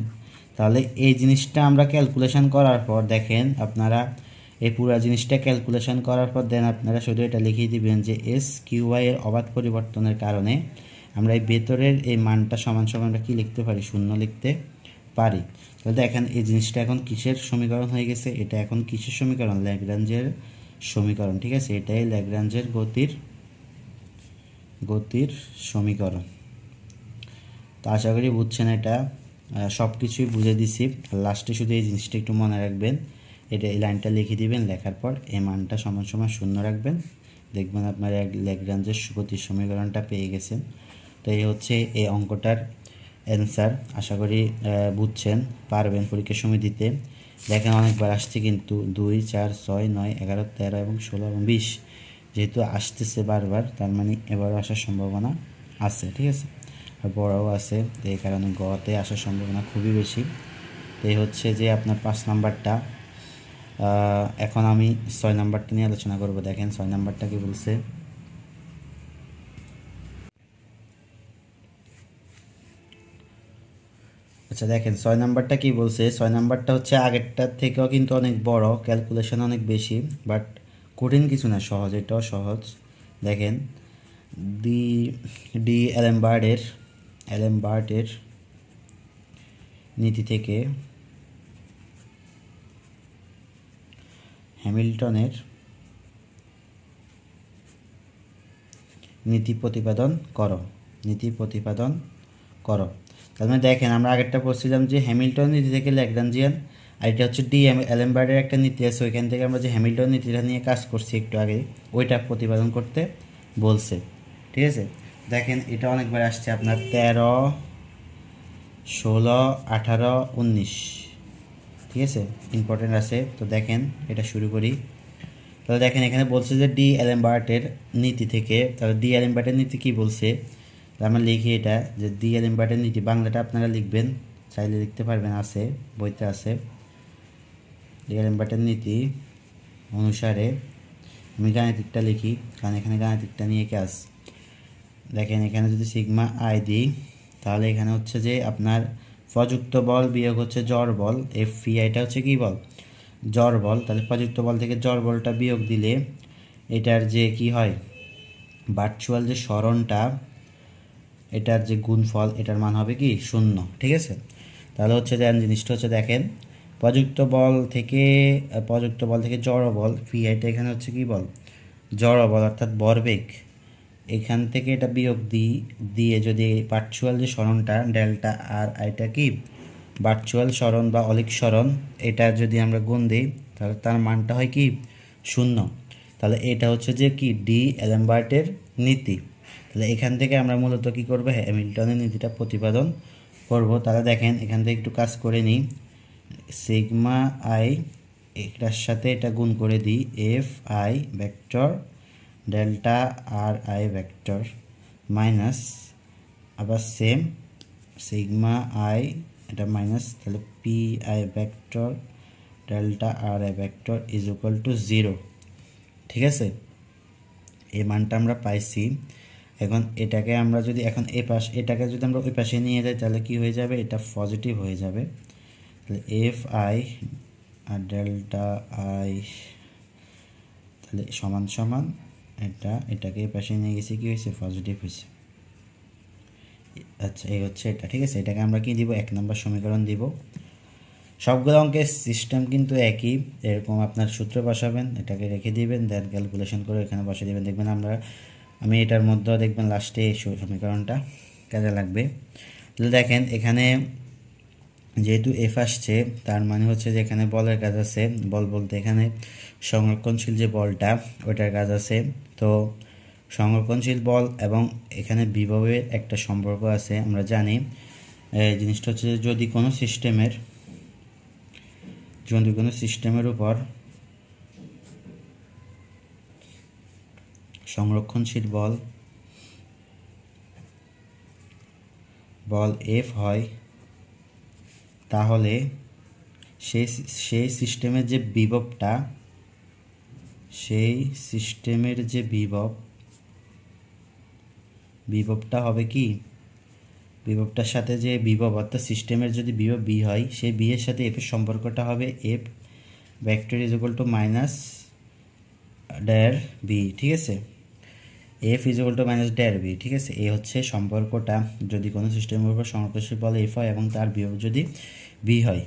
তাহলে এই জিনিসটা আমরা ক্যালকুলেশন করার পর দেখেন আপনারা এই পুরো জিনিসটা ক্যালকুলেশন করার পর দেন আপনারা শুধু এটা লিখিয়ে দিবেন যে এস কিউ আই এর অবাধ পরিবর্তনের কারণে আমরা এই ভেতরের এই মানটা সমান আমরা কি লিখতে পারি, শূন্য লিখতে পারি। তাহলে দেখেন এই জিনিসটা এখন কিসের সমীকরণ হয়ে গেছে, এটা এখন কিসের সমীকরণ, ল্যাগ্রাঞ্জের সমীকরণ। ঠিক আছে, এটাই ল্যাগ্রাঞ্জের গতির সমীকরণ। তো আশা করি বুঝছেন, এটা সব কিছুই বুঝে দিছি। লাস্টে শুধু এই জিনিসটা একটু মনে রাখবেন, এটা এই লাইনটা লিখে দিবেন, লেখার পর এই মানটা সমান শূন্য রাখবেন, দেখবেন আপনার ল্যাগ্রাঞ্জের গতির সমীকরণটা পেয়ে গেছেন। তো এই হচ্ছে এই অঙ্কটার অ্যান্সার। আশা করি বুঝছেন, পারবেন পরীক্ষার সময় দিতে। দেখেন অনেকবার আসছে কিন্তু 2, 4, 6, 9, 11, 13 এবং 16 এবং 20 যেহেতু আসতেছে বারবার, তার মানে এবারও আসার সম্ভাবনা আছে। ঠিক আছে, আর বড়ও আছে, তো এই কারণে গতে আসার সম্ভাবনা খুবই বেশি। তো এই হচ্ছে যে আপনার 5 নাম্বারটা। এখন আমি 6 নাম্বারটা নিয়ে আলোচনা করব। দেখেন 6 নাম্বারটা কি বলছে। আচ্ছা দেখেন 6 নাম্বারটা কি বলছে। 6 নাম্বারটা হচ্ছে আগেরটার থেকেও কিন্তু অনেক বড়, ক্যালকুলেশন অনেক বেশি, বাট কঠিন কিছু না, সহজ, এটাও সহজ। দেখেন ডি অ্যালেমবার্টের নীতি থেকে হ্যামিল্টনের নীতি প্রতিপাদন করো। তার মানে দেখেন আমরা আগেরটা পড়ছিলাম যে হ্যামিল্টন নীতি থেকে ল্যাগ্রাঞ্জিয়ান, আর এটা হচ্ছে ডি অ্যালেমবার্টের একটা নীতি আছে, ওইখান থেকে আমরা যে হ্যামিল্টন নীতিটা নিয়ে কাজ করছি একটু আগে, ওইটা প্রতিপাদন করতে বলছে। ঠিক আছে, দেখেন এটা অনেকবার আসছে আপনার 13, 16, 18, 19। ঠিক আছে, ইম্পর্টেন্ট আছে। তো দেখেন এটা শুরু করি। তাহলে দেখেন এখানে বলছে যে ডি অ্যালেমবার্টের নীতি থেকে, তাহলে ডি অ্যালেমবার্টের নীতি কি বলছে, আমরা লিখি এটা যে ডি অ্যালেমবার্টের নীতি, বাংলাটা আপনারা লিখবেন, চাইলে লিখতে পারবেন, আছে বইতে আছে। ডি অ্যালেমবার্টের নীতি অনুসারে, আমি গাণিতিকটা লিখি কারণ এখানে গাণিতিকটা নিয়ে কাজ। দেখেন এখানে যদি সিগমা আই দিই তাহলে এখানে হচ্ছে যে আপনার প্রযুক্ত বল বিয়োগ হচ্ছে জড় বল, এফপিআইটা হচ্ছে কি বল, জড় বল। তাহলে প্রযুক্ত বল থেকে জড় বলটা বিয়োগ দিলে এটার যে কি হয়, ভার্চুয়াল যে সরণটা, এটার যে গুণফল, এটার মান হবে কি 0। ঠিক আছে, তাহলে হচ্ছে যে জিনিসটা হচ্ছে দেখেন প্রযুক্ত বল থেকে জড় বল, পিআইটা এখানে হচ্ছে কি বল, জড় বল অর্থাৎ ভরবেগ, এখান থেকে এটা বিয়োগ দিয়ে যদি ভার্চুয়াল যে সরণটা ডেল্টা আর এটা কি ভার্চুয়াল সরণ বা অলিক সরণ, এটা যদি আমরা গুণ দিই তাহলে তার মানটা হয় কি 0। তাহলে এটা হচ্ছে যে কি ডি অ্যালেমবার্টের নীতি। তাহলে এখান থেকে আমরা মূলত কি করব, হ্যামিল্টনের নীতিটা প্রতিপাদন করব। তাহলে দেখেন এখান থেকে একটু কাজ করে নিই, সিগমা আই এটার সাথে এটা গুণ করে দিই, F i vector delta R I vector minus আবার সেম সিগমা আই এটা মাইনাস, তাহলে P i vector delta R I vector is equal to 0। ঠিক আছে, এই মানটা আমরা পাইছি। এখন এটাকে আমরা যদি এখন এটাকে যদি আমরা ওই পাশে নিয়ে যাই তাহলে কি হয়ে যাবে, এটা পজিটিভ হয়ে যাবে। তাহলে F i r delta i তাহলে সমান সমান এটাকে এই পাশে নিয়ে গেছি, কি হয়েছে পজিটিভ হয়েছে। আচ্ছা এই হচ্ছে এটা। ঠিক আছে, এটাকে আমরা কি দিব, 1 নম্বর সমীকরণ দিব। সবগুলো অঙ্কের সিস্টেম কিন্তু একই, এরকম আপনার সূত্র বসাবেন, এটাকে রেখে দিবেন, দেন ক্যালকুলেশন করে এখানে বসিয়ে দেবেন। দেখবেন আমি এটার মধ্যেও দেখবেন লাস্টে এই সমীকরণটা কাজে লাগবে। তাহলে দেখেন এখানে যেহেতু এফ আসছে তার মানে হচ্ছে যে এখানে বলের কাজ আছে। বল বলতে এখানে সংরক্ষণশীল যে বলটা ওইটার কাজ আছে। তো সংরক্ষণশীল বল এবং এখানে বিভবের একটা সম্পর্ক আছে। আমরা জানি জিনিসটা হচ্ছে যে যদি কোনো সিস্টেমের উপর সংরক্ষণশীল বল এফ হয়, তাহলে সেই সিস্টেমের যে বিভবটা হবে কি, বিভবটার সাথে যে বিভব অর্থাৎ সিস্টেমের যদি বিভব বি হয়, সেই বি এর সাথে এফ এর সম্পর্কটা হবে F vector is equal two minus ডের বি। ঠিক আছে, F is equal two minus ডের বি। ঠিক আছে, এই হচ্ছে সম্পর্কটা যদি কোনো সিস্টেমের উপর সংরক্ষণশীল বল এফ হয় এবং তার বিভব যদি বি হয়।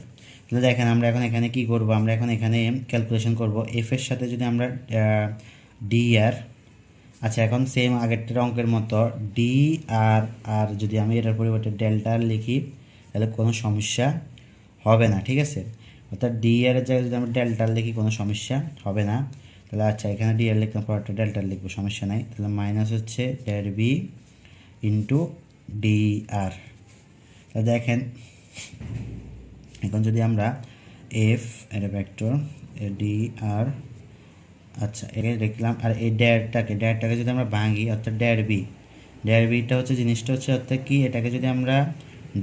তাহলে দেখেন আমরা এখন এখানে কি করব, আমরা এখন এখানে ক্যালকুলেশন করব এফ এর সাথে যদি আমরা ডি আর, আচ্ছা এখন সেম আগেরটার অঙ্কের মতো ডি আর যদি আমি এটার পরিবর্তে ডেল্টা আর লিখি তাহলে কোনো সমস্যা হবে না। ঠিক আছে, অর্থাৎ ডি আর এর জায়গায় যদি আমরা ডেল্টা আর লিখি কোনো সমস্যা হবে না। তাহলে আচ্ছা এখানে ডি আর লিখলাম, পরটা ডেল্টা আর লিখবো, সমস্যা নাই। তাহলে মাইনাস হচ্ছে ডের বি ইন্টু ডি আর। তাহলে দেখেন এখন যদি আমরা এফ এর ভেক্টর ডি আর, আচ্ছা এখানে লিখলাম, আর এই ডেরটাকে যদি আমরা ভাঙি অর্থাৎ ডের বিটা হচ্ছে জিনিসটা হচ্ছে অর্থাৎ কি, এটাকে যদি আমরা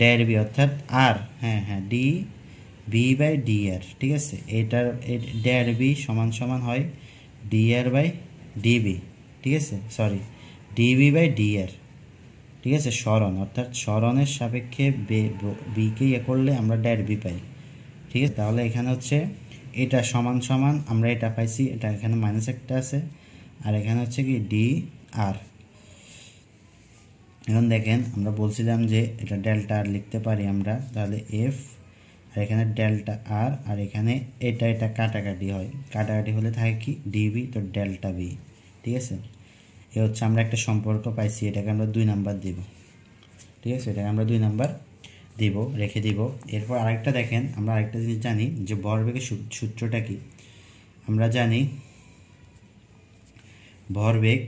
ডের বি অর্থাৎ আর D B by d r. ঠিক আছে, এটার ডের বি সমান সমান হয় ডি আর বাই ডিবি। ঠিক আছে, sorry dv by d r. ঠিক আছে, সরণ অর্থাৎ সরণের সাপেক্ষে বিকে ইয়ে করলে আমরা ডের বি পাই। ঠিক আছে, তাহলে এখানে হচ্ছে এটা সমান সমান আমরা এটা পাইছি, এটা এখানে মাইনাস একটা আছে আর এখানে হচ্ছে কি ডি আর। এখন দেখেন আমরা বলছিলাম যে এটা ডেল্টা আর লিখতে পারি আমরা, তাহলে এফ আর এখানে ডেল্টা আর, আর এখানে এটা কাটাকাটি হয়, কাটাকাটি হলে থাকে কি ডিবি, তো ডেল্টা বি। ঠিক আছে, এ হচ্ছে আমরা একটা সম্পর্ক পাইছি, এটাকে আমরা 2 নাম্বার দিব। ঠিক আছে, এটাকে আমরা 2 নাম্বার দিব, রেখে দিব। এরপর আরেকটা দেখেন, আমরা আরেকটা জিনিস জানি যে ভরবেগের সূত্রটা কি। আমরা জানি ভরবেগ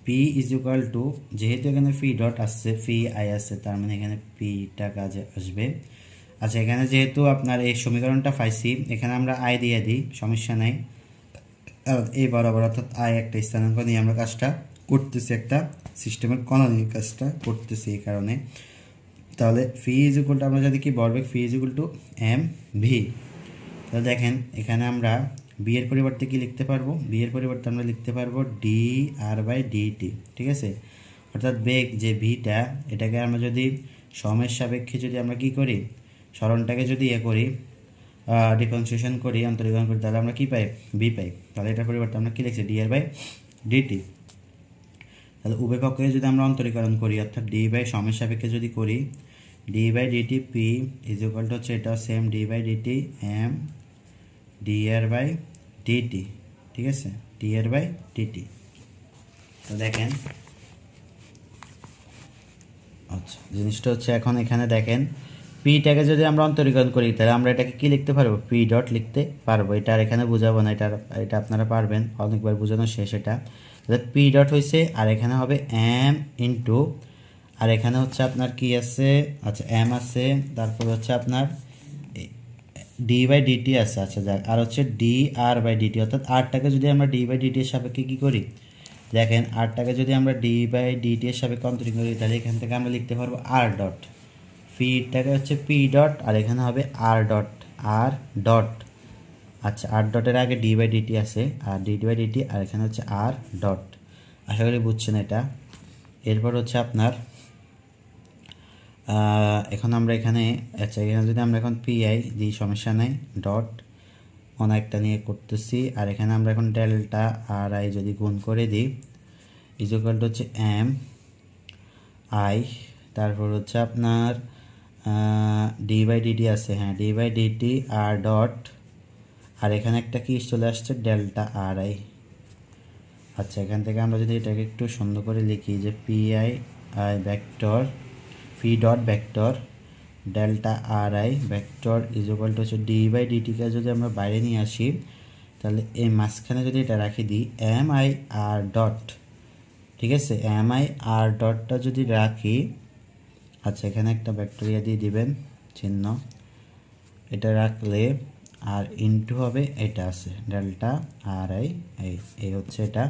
পি ইজ ইকুয়াল টু, যেহেতু এখানে ফি ডট আসছে, ফি আই আসছে, তার মানে এখানে পিটা কাজে আসবে। আচ্ছা এখানে যেহেতু আপনার এই সমীকরণটা পাইছি, এখানে আমরা আই দিয়ে দিই, সমস্যা নাই। এই বরাবর অর্থাৎ আই একটা স্থানাঙ্ক নিয়ে আমরা কাজটা করতেছি, একটা সিস্টেমের কণা নিয়ে কাজটা করতেছি এই কারণে। তাহলে ফি ইজ ইকুয়াল টু, আমরা যদি কি ভরবেগ phi is equal to m v. তাহলে দেখেন এখানে আমরা বি এর পরিবর্তে কি লিখতে পারবো, বি এর পরিবর্তে আমরা লিখতে পারবো ডি আর বাই ডিটি। ঠিক আছে, অর্থাৎ বেগ যে ভিটা, এটাকে আমরা যদি সময়ের সাপেক্ষে যদি আমরা কি করি, সরণটাকে যদি ইয়ে করি ডিফারেন্সিয়েশন করি, অন্তরীকরণ করি, তাহলে আমরা কি পাই, বি পাই। তাহলে এটার পরিবর্তে আমরা কি লিখছি, ডি আর বাই ডিটি। তাহলে উভয় পক্ষে যদি আমরা অন্তরীকরণ করি অর্থাৎ ডি বাই সময়ের সাপেক্ষে যদি করি, d by dt P is equal to হচ্ছে এটা same d by DT m d r by dt. ঠিক আছে, ডি আর বাই ডিটি। তো দেখেন আচ্ছা জিনিসটা হচ্ছে এখন এখানে দেখেন পিটাকে যদি আমরা অন্তরীকরণ করি তাহলে আমরা এটাকে কি লিখতে পারবো, পি ডট লিখতে পারবো। এটা আর এখানে বোঝাবো না, এটা আপনারা পারবেন, অনেকবার বোঝানো শেষ। এটা তাহলে পি ডট হয়েছে, আর এখানে হবে এম ইন্টু, আর এখানে হচ্ছে আপনার কি আছে, আচ্ছা এম আছে, তারপর হচ্ছে আপনার ডি বাই ডিটি আছে, আচ্ছা যাক, আর হচ্ছে ডি আর বাই ডিটি, অর্থাৎ আরটাকে যদি আমরা ডি বাই ডিটি এর সাপেক্ষে কী করি, দেখেন আরটাকে যদি আমরা ডি বাই ডিটি এর সাপেক্ষে অন্তরীকরণ করি তাহলে এখান থেকে আমরা লিখতে পারবো আর ডট, ফিটাকে হচ্ছে পি ডট, আর এখানে হবে আর ডট, আর ডট, আচ্ছা আর ডটের আগে ডি বাই ডিটি আছে, আর ডি বাই ডিটি, আর এখানে হচ্ছে আর ডট। আশা করি বুঝছেন এটা। এরপর হচ্ছে আপনার এখন আমরা এখানে, আচ্ছা এখানে যদি আমরা এখন পিআই দিই সমস্যা নেই, ডট অনেকটা নিয়ে করতেছি, আর এখানে আমরা এখন ডেল্টা আর আই যদি গুণ করে দিই ইকুয়াল টু হচ্ছে এম আই, তারপর হচ্ছে আপনার ডি বাই ডিটি আছে, হ্যাঁ ডি বাই ডিটি আর ডট, আর এখানে একটা কি চলে আসছে ডেল্টা আর আই। আচ্ছা এখান থেকে আমরা যদি এটাকে একটু সুন্দর করে লিখি যে P i i vector P dot vector delta R I vector equal to হচ্ছে ডি বাই ডিটিকে যদি আমরা বাইরে নিয়ে আসি তাহলে এই মাঝখানে যদি এটা রাখি দিই এম আই আর ডট, ঠিক আছে, এম আই আর ডটটা যদি রাখি, আচ্ছা এখানে একটা ব্যাকটেরিয়া দিয়ে দিবেন চিহ্ন, এটা রাখলে আর ইনটু হবে এটা আছে ডেল্টা আর আই, এই হচ্ছে এটা।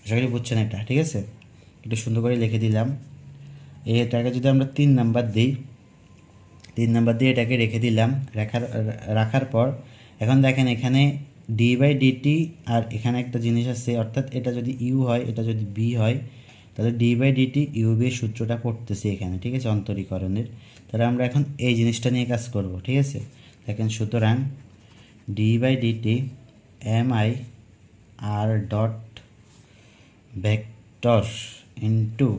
আশা করি বুঝছেন এটা, ঠিক আছে, একটু সুন্দর করে লিখে দিলাম। এটাকে যদি আমরা 3 নাম্বার দিই, 3 নাম্বার দিয়ে এটাকে রেখে দিলাম, রাখার পর এখন দেখেন এখানে ডি বাই ডিটি, আর এখানে একটা জিনিস আছে, অর্থাৎ এটা যদি ইউ হয় এটা যদি বি হয় তাহলে ডি বাই ডিটি ইউবি এর সূত্রটা পড়তেছে এখানে, ঠিক আছে, অন্তরীকরণের। তাহলে আমরা এখন এই জিনিসটা নিয়ে কাজ করব, ঠিক আছে। দেখেন সুতরাং d by DT M I R dot vector into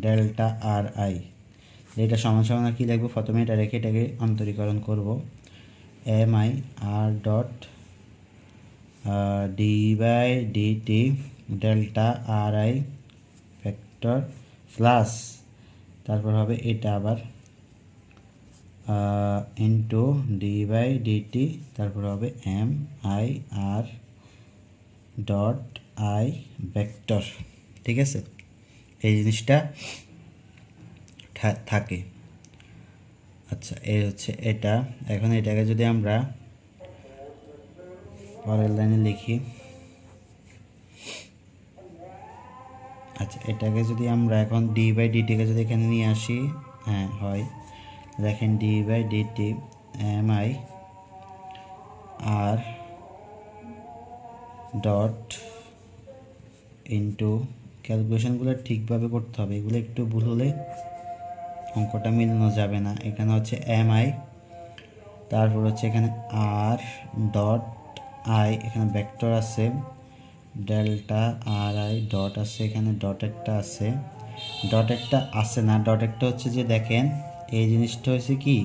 delta R i, এটা সমান সমান কি লিখবো, প্রথমে এটা রেখে এটাকে অন্তরীকরণ করব, m I R dot d by dt delta R I vector plus, তারপর হবে এটা আবার ইন্টু ডি বাই ডিটি, তারপর হবে m I R dot i vector, ঠিক আছে, এই জিনিসটা থাকে। আচ্ছা এই হচ্ছে এটা। এখন এটাকে যদি আমরা পরের লাইনে লিখি, আচ্ছা এটাকে যদি আমরা এখন ডি বাই ডিটিকে যদি এখানে নিয়ে আসি, হ্যাঁ হয়, দেখেন D by DT M I R dot into, ক্যালকুলেশনগুলো ঠিকভাবে করতে হবে, এগুলো একটু ভুল হলে অঙ্কটা মিলানো যাবে না। এখানে হচ্ছে এম আই, তারপর হচ্ছে এখানে আর ডট আই, এখানে ভেক্টর আছে ডেল্টা আর আই ডট আছে, এখানে ডট একটা আছে, ডট একটা আছে না, ডট একটা হচ্ছে যে দেখেন এই জিনিসটা হচ্ছে কি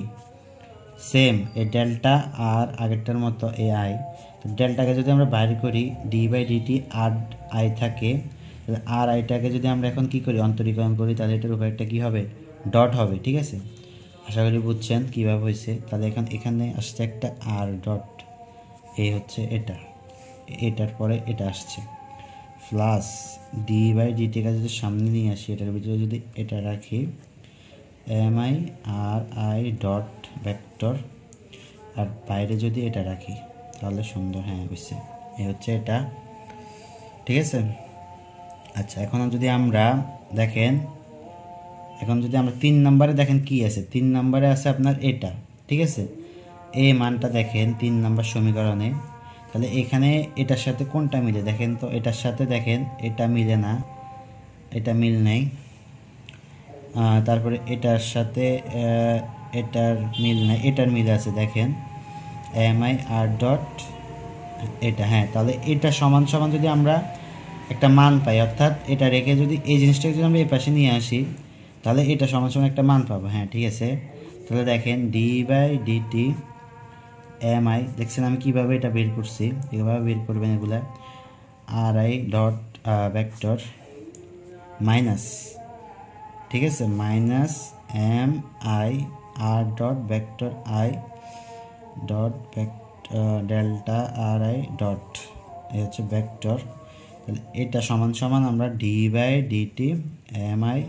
সেম, এই ডেল্টা আর আগেরটার মতো এই আই, তো ডেল্টাকে যদি আমরা বাইর করি d by DT r i থাকে, তাহলে আর আইটাকে যদি আমরা এখন কি করি অন্তরীকরণ করি তাহলে এটার উপর একটা কী হবে ডট হবে, ঠিক আছে। আশা করি বুঝছেন কীভাবে হয়েছে। তাহলে এখানে আসছে একটা আর ডট, এই হচ্ছে এটা, এটার পরে এটা আসছে প্লাস ডি বাই ডিটিকে যদি সামনে নিয়ে আসি এটার ভিতরে যদি এটা রাখি M I R I dot vector, আর বাইরে যদি এটা রাখি তাহলে সুন্দর, হ্যাঁ বুঝছে, এই হচ্ছে এটা, ঠিক আছে। আচ্ছা এখন যদি আমরা দেখেন, এখন যদি আমরা 3 নম্বরে দেখেন কি আছে, 3 নম্বরে আছে আপনার এটা, ঠিক আছে, এই মানটা দেখেন 3 নম্বর সমীকরণে, তাহলে এখানে এটার সাথে কোনটা মিলে দেখেন তো, এটার সাথে দেখেন এটা মিলে না, এটা মিল নেই, তারপরে এটার সাথে এটার মিল নেই, এটার মিল আছে দেখেন এম আই আর ডট এটা, হ্যাঁ তাহলে এটা সমান সমান যদি আমরা একটা মান পাই, অর্থাৎ এটা রেখে যদি এই জিনিসটাকে যদি আমরা এই পাশে নিয়ে আসি তাহলে এটা সমান সমান একটা মান পাবো, হ্যাঁ ঠিক আছে। তাহলে দেখেন D by DT M i, দেখছেন আমি কীভাবে এটা বের করছি, এভাবে বের করবেন এগুলা, r I dot vector minus, ঠিক আছে, minus m I R dot vector i dot delta R I dot, এই হচ্ছে ভেক্টর। তাহলে এটা সমান সমান আমরা d by DT M I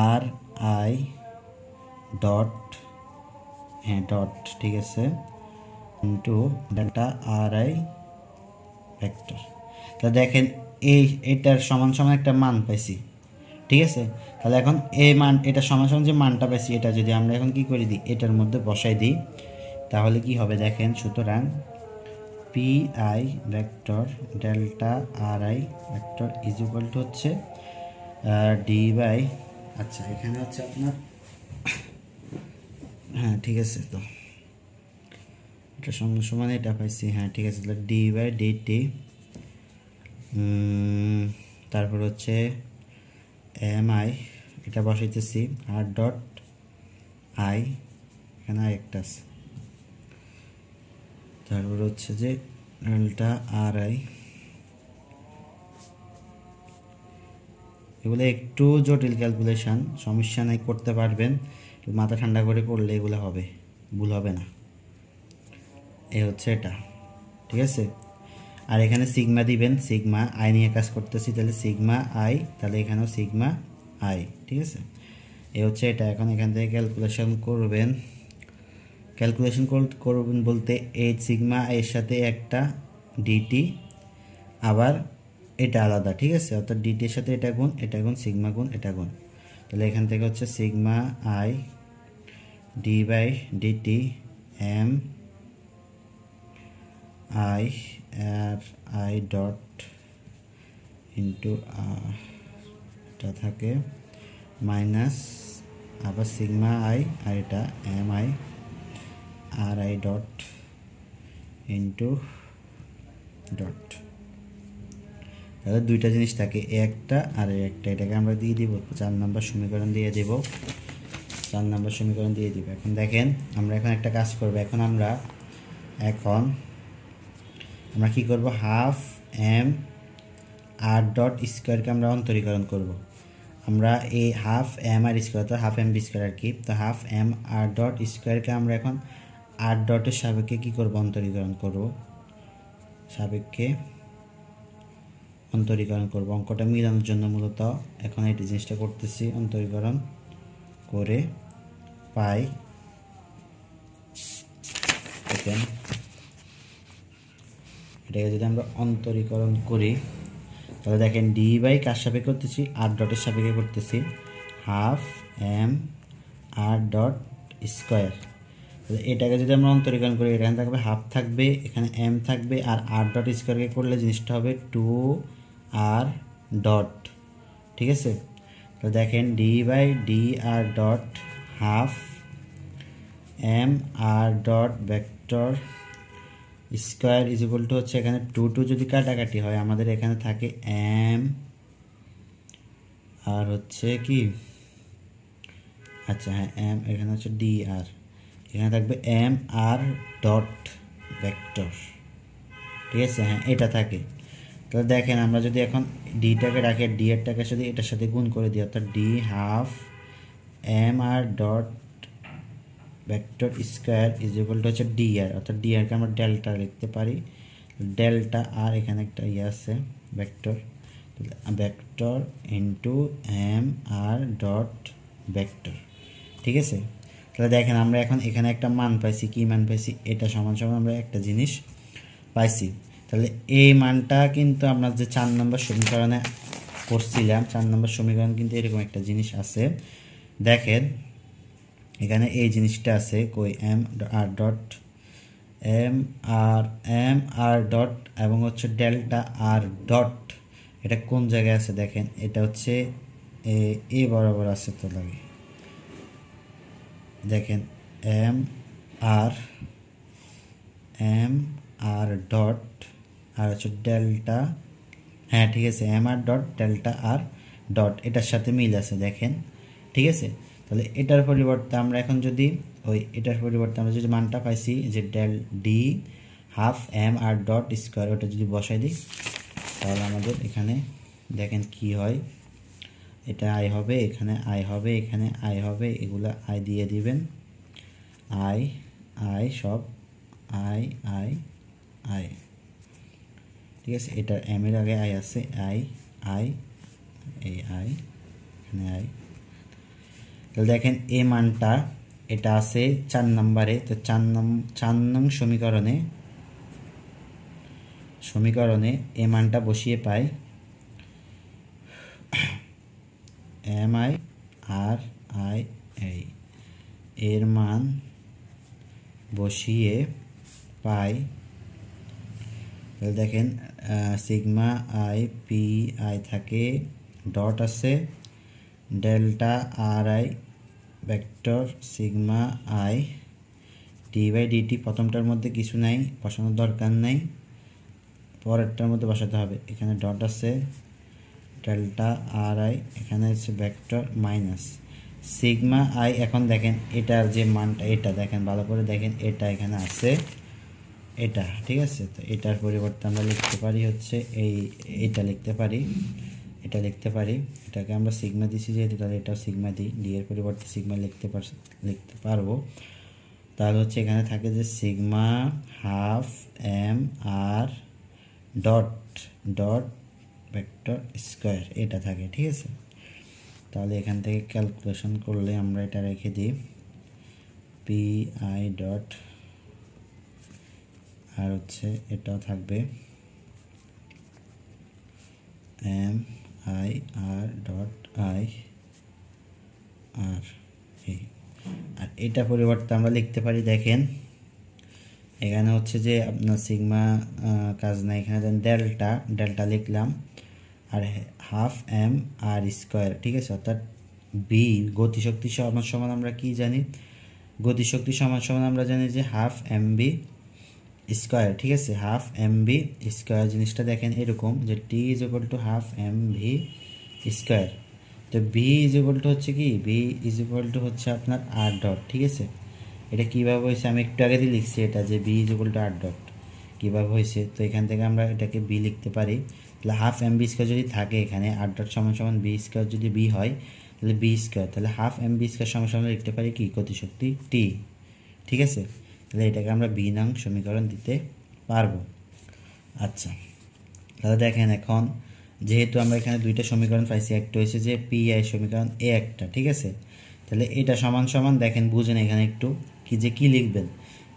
R I dot, হ্যাঁ ডট, ঠিক আছে, into delta R I vector. তা দেখেন এটার সমান সমান একটা মান পাইছি, ঠিক আছে। তাহলে এখন এই মান, এটা সমান সমান যে মানটা পাইছি, এটা যদি আমরা এখন কি করে দিই, এটার মধ্যে বসাই দিই, তাহলে কি হবে দেখেন। সুতরাং P i vector delta R I vector is equal to হচ্ছে ডি বাই, আচ্ছা এখানে হচ্ছে আপনার, হ্যাঁ ঠিক আছে, তো এটা সমান সমান এটা পাইছি, হ্যাঁ ঠিক আছে। তাহলে ডি বাই ডিটি, তারপর হচ্ছে এম আই, এটা বসাইতেছি, আর ডট আই, এখানে আরেকটা আছে, তারপর হচ্ছে যে ডেল্টা আর আই। এগুলো একটু জটিল ক্যালকুলেশন, সমস্যা নাই, করতে পারবেন, মাথা ঠান্ডা করে করলে এগুলো হবে, ভুল হবে না। এ হচ্ছে এটা, ঠিক আছে। আর এখানে সিগমা দিবেন, সিগমা আই নিয়ে কাজ করতেছি, তাহলে সিগমা আই, তাহলে এখানেও সিগমা আই, ঠিক আছে। এ হচ্ছে এটা। এখন এখান থেকে ক্যালকুলেশন করবেন, ক্যালকুলেশন করবেন বলতে এই সিগমা এর সাথে একটা ডিটি, আবার এটা আলাদা, ঠিক আছে, অর্থাৎ ডিটির সাথে এটা গুণ, এটা গুণ, সিগমা গুণ, এটা গুণ। তাহলে এখান থেকে হচ্ছে sigma I D by DT M I R I dot into এটা থাকে মাইনাস, আবার সিগমা আই আর এটা m I R I dot into dot. তাহলে দুইটা জিনিস থাকে, একটা আর একটা, এটাকে আমরা দিয়ে দিব 4 নম্বর সমীকরণ দিয়ে দেব, 4 নম্বর সমীকরণ দিয়ে দিব। এখন দেখেন আমরা এখন একটা কাজ করব, এখন আমরা কি করব, হাফ এম আর ডট স্কোয়ারকে আমরা অন্তরীকরণ করব। আমরা এই হাফ এম আর স্কোয়ার, তো হাফ এম বি স্কোয়ার আর কি, তো হাফ এম আর ডট স্কোয়ারকে আমরা এখন আর ডটের সাপেক্ষে কী করব, অন্তরীকরণ করব, সাপেক্ষে অন্তরীকরণ করব। অঙ্কটা মিলানোর জন্য মূলত এখন এই জিনিসটা করতেছি, অন্তরীকরণ করে পাই, দেখেন এটাকে যদি আমরা অন্তরীকরণ করি, তাহলে দেখেন ডি বাই কার সাপেক্ষে করতেছি, আর ডটের সাপেক্ষে করতেছি, half m r dot square. এটাকে যদি আমরা অন্তরীকরণ করি, এখানে থাকবে হাফ থাকবে, এখানে এম থাকবে, আর ডট স্কোয়ারকে করলে জিনিসটা হবে 2r ডট, ঠিক আছে। তো দেখেন D by d r dot half m r dot vector square is equal to হচ্ছে, এখানে 2 যদি কাটাকাটি হয়, আমাদের এখানে থাকে এম আর হচ্ছে কি, আচ্ছা হ্যাঁ এম, এখানে হচ্ছে ডি আর, এখানে থাকবে এম আর ডট ভেক্টর, ঠিক আছে, হ্যাঁ এটা থাকে। তো দেখেন আমরা যদি এখন ডিটাকে রাখি, ডি এরটাকে যদি এটার সাথে গুণ করে দিই, অর্থাৎ d half m r dot vector square is equal to হচ্ছে ডি আর, অর্থাৎ ডি আরকে আমরা ডেল্টা লিখতে পারি, ডেল্টা আর এখানে একটা আছে vector, vector into m r dot vector, ঠিক আছে। তাহলে দেখেন আমরা এখন এখানে একটা মান পাইছি, কি মান পাইছি, এটা সমান সমান আমরা একটা জিনিস পাইছি। তাহলে এই মানটা কিন্তু আমরা যে 4 নম্বর সমীকরণে করছিলাম, 4 নম্বর সমীকরণ কিন্তু এরকম একটা জিনিস আছে, দেখেন এখানে এই জিনিসটা আছে, কই m r dot, m r dot এবং হচ্ছে ডেল্টা আর ডট, এটা কোন জায়গায় আছে দেখেন, এটা হচ্ছে এ বরাবর আছে, তো লাগে দেখেন এম আর ডট আর হচ্ছে ডেল্টা, হ্যাঁ ঠিক আছে, m r dot delta r dot এটার সাথে মিল আছে দেখেন, ঠিক আছে। তাহলে এটার পরিবর্তে আমরা এখন যদি এটার পরিবর্তে আমরা যদি মানটা পাইছি যে del d half m r dot square, ওটা যদি বসাই দিই, তাহলে আমাদের এখানে দেখেন কি হয়, এটা আই হবে, এখানে আই হবে, এখানে আই হবে, এগুলা আই দিয়ে দিবেন, আই আই সব আই আই আই, ঠিক আছে। এটা এম এর আগে আই আছে, আই আই, এই আই, এখানে আই। তাহলে দেখেন এই মানটা এটা আছে 4 নম্বরে, তো 4 নং সমীকরণে এই মানটা বসিয়ে পাই এম আই আর আই এই, এর মান বসিয়ে পাই, তাহলে দেখেন সিগমা আই পি আই থাকে, ডট আছে, delta R I vector sigma I D by D T, প্রথমটার মধ্যে কিছু নাই, বসানোর দরকার নাই, পরেরটার মধ্যে বসাতে হবে। এখানে ডট আছে, ডেল্টা আর আই, এখানে হচ্ছে ভেক্টর মাইনাস সিগমা আই। এখন দেখেন এটার যে মানটা, এটা দেখেন ভালো করে দেখেন, এটা এখানে আছে, এটা ঠিক আছে। তো এটার পরিবর্তে আমরা লিখতে পারি হচ্ছে এইটা লিখতে পারি, এটা লিখতে পারি, এটাকে আমরা সিগমা দিছি যেহেতু, তাহলে এটাও সিগমা দিই, ডি এর পরিবর্তে সিগমা লিখতে পারবো। তাহলে হচ্ছে এখানে থাকে যে sigma half m r dot dot vector square, এটা থাকে, ঠিক আছে। তাহলে এখান থেকে ক্যালকুলেশন করলে আমরা এটা রেখে দিই, পি আই ডট, আর হচ্ছে এটাও থাকবে M I R dot I R এই, আর এটা পরিবর্তে আমরা লিখতে পারি, দেখেন এখানে হচ্ছে যে আপনার সিগমা কাজ নাই, এখানে দেন ডেল্টা লিখলাম, আর হাফ এম আর স্কোয়ার, ঠিক আছে। অর্থাৎ বি গতিশক্তি সমান আমরা কি জানি, গতিশক্তি সমান আমরা জানি যে হাফ এম বি স্কোয়ার, ঠিক আছে, হাফ এম বি স্কোয়ার। জিনিসটা দেখেন এরকম যে T is equal to half M V square, তো বি ইজ ইকুয়াল টু হচ্ছে কি, বি ইজ ইকুয়াল টু হচ্ছে আপনার আর ডট, ঠিক আছে। এটা কীভাবে হয়েছে আমি একটু আগে দিয়ে লিখছি, এটা যে b is equal to r dot কীভাবে হয়েছে। তো এখান থেকে আমরা এটাকে বি লিখতে পারি, তাহলে হাফ এম বি স্কোয়ার যদি থাকে এখানে, আর ডট সমান বি স্কোয়ার যদি বি হয় তাহলে বি স্কোয়ার, তাহলে হাফ এম বি স্কোয়ার সমান লিখতে পারি কি, গতিশক্তি টি, ঠিক আছে। তাহলে এটাকে আমরা বি নং সমীকরণ দিতে পারবো। আচ্ছা, তাহলে দেখেন এখন যেহেতু আমরা এখানে দুইটা সমীকরণ পাইছি, একটা হয়েছে যে পি আই সমীকরণ, এ একটা, ঠিক আছে। তাহলে এটা সমান দেখেন বুঝেন এখানে একটু কি লিখবেন,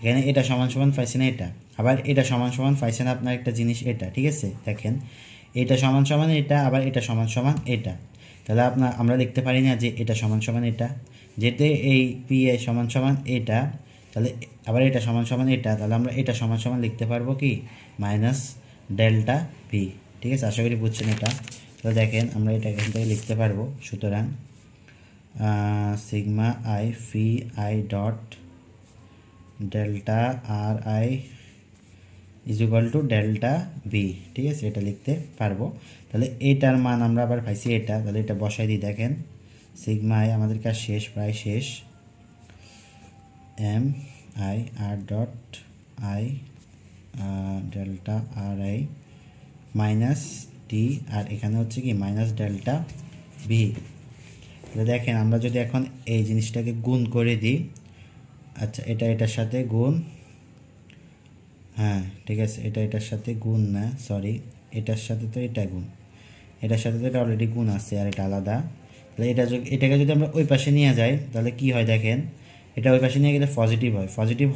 এখানে এটা সমান পাইছে না, এটা আবার এটা সমান পাইছে না আপনার একটা জিনিস, এটা ঠিক আছে। দেখেন এটা সমান এটা, আবার এটা সমান এটা, তাহলে আমরা লিখতে পারি না যে এটা সমান এটা, যেতে এই পি আই সমান এটা, তাহলে আবার এটা সমান এটা, তাহলে আমরা এটা সমান লিখতে পারবো কি, মাইনাস ডেল্টা ভি, ঠিক আছে। আশা করি বুঝছেন এটা। তাহলে দেখেন আমরা এটা এখান থেকে লিখতে পারবো, সুতরাং sigma i phi i dot delta R i is equal to delta v, ঠিক আছে, এটা লিখতে পারবো। তাহলে এটার মান আমরা আবার পাইছি এটা, তাহলে এটা বসাই দিই, দেখেন সিগমা আই আমাদের কাজ শেষ, প্রায় শেষ, M I R dot I delta R I minus T, আর এখানে হচ্ছে কি মাইনাস ডেল্টা ভি। তাহলে দেখেন আমরা যদি এখন এই জিনিসটাকে গুণ করে দিই, আচ্ছা এটা এটার সাথে গুণ, হ্যাঁ ঠিক আছে, এটা এটার সাথে গুণ না, সরি এটার সাথে তো এটা গুণ, এটার সাথে তো এটা অলরেডি গুণ আছে আর এটা আলাদা। তাহলে এটাকে যদি আমরা ওই পাশে নিয়ে যাই তাহলে কি হয়, দেখেন এটা ওই পাশে নিয়ে গেলে পজিটিভ হয়, পজিটিভ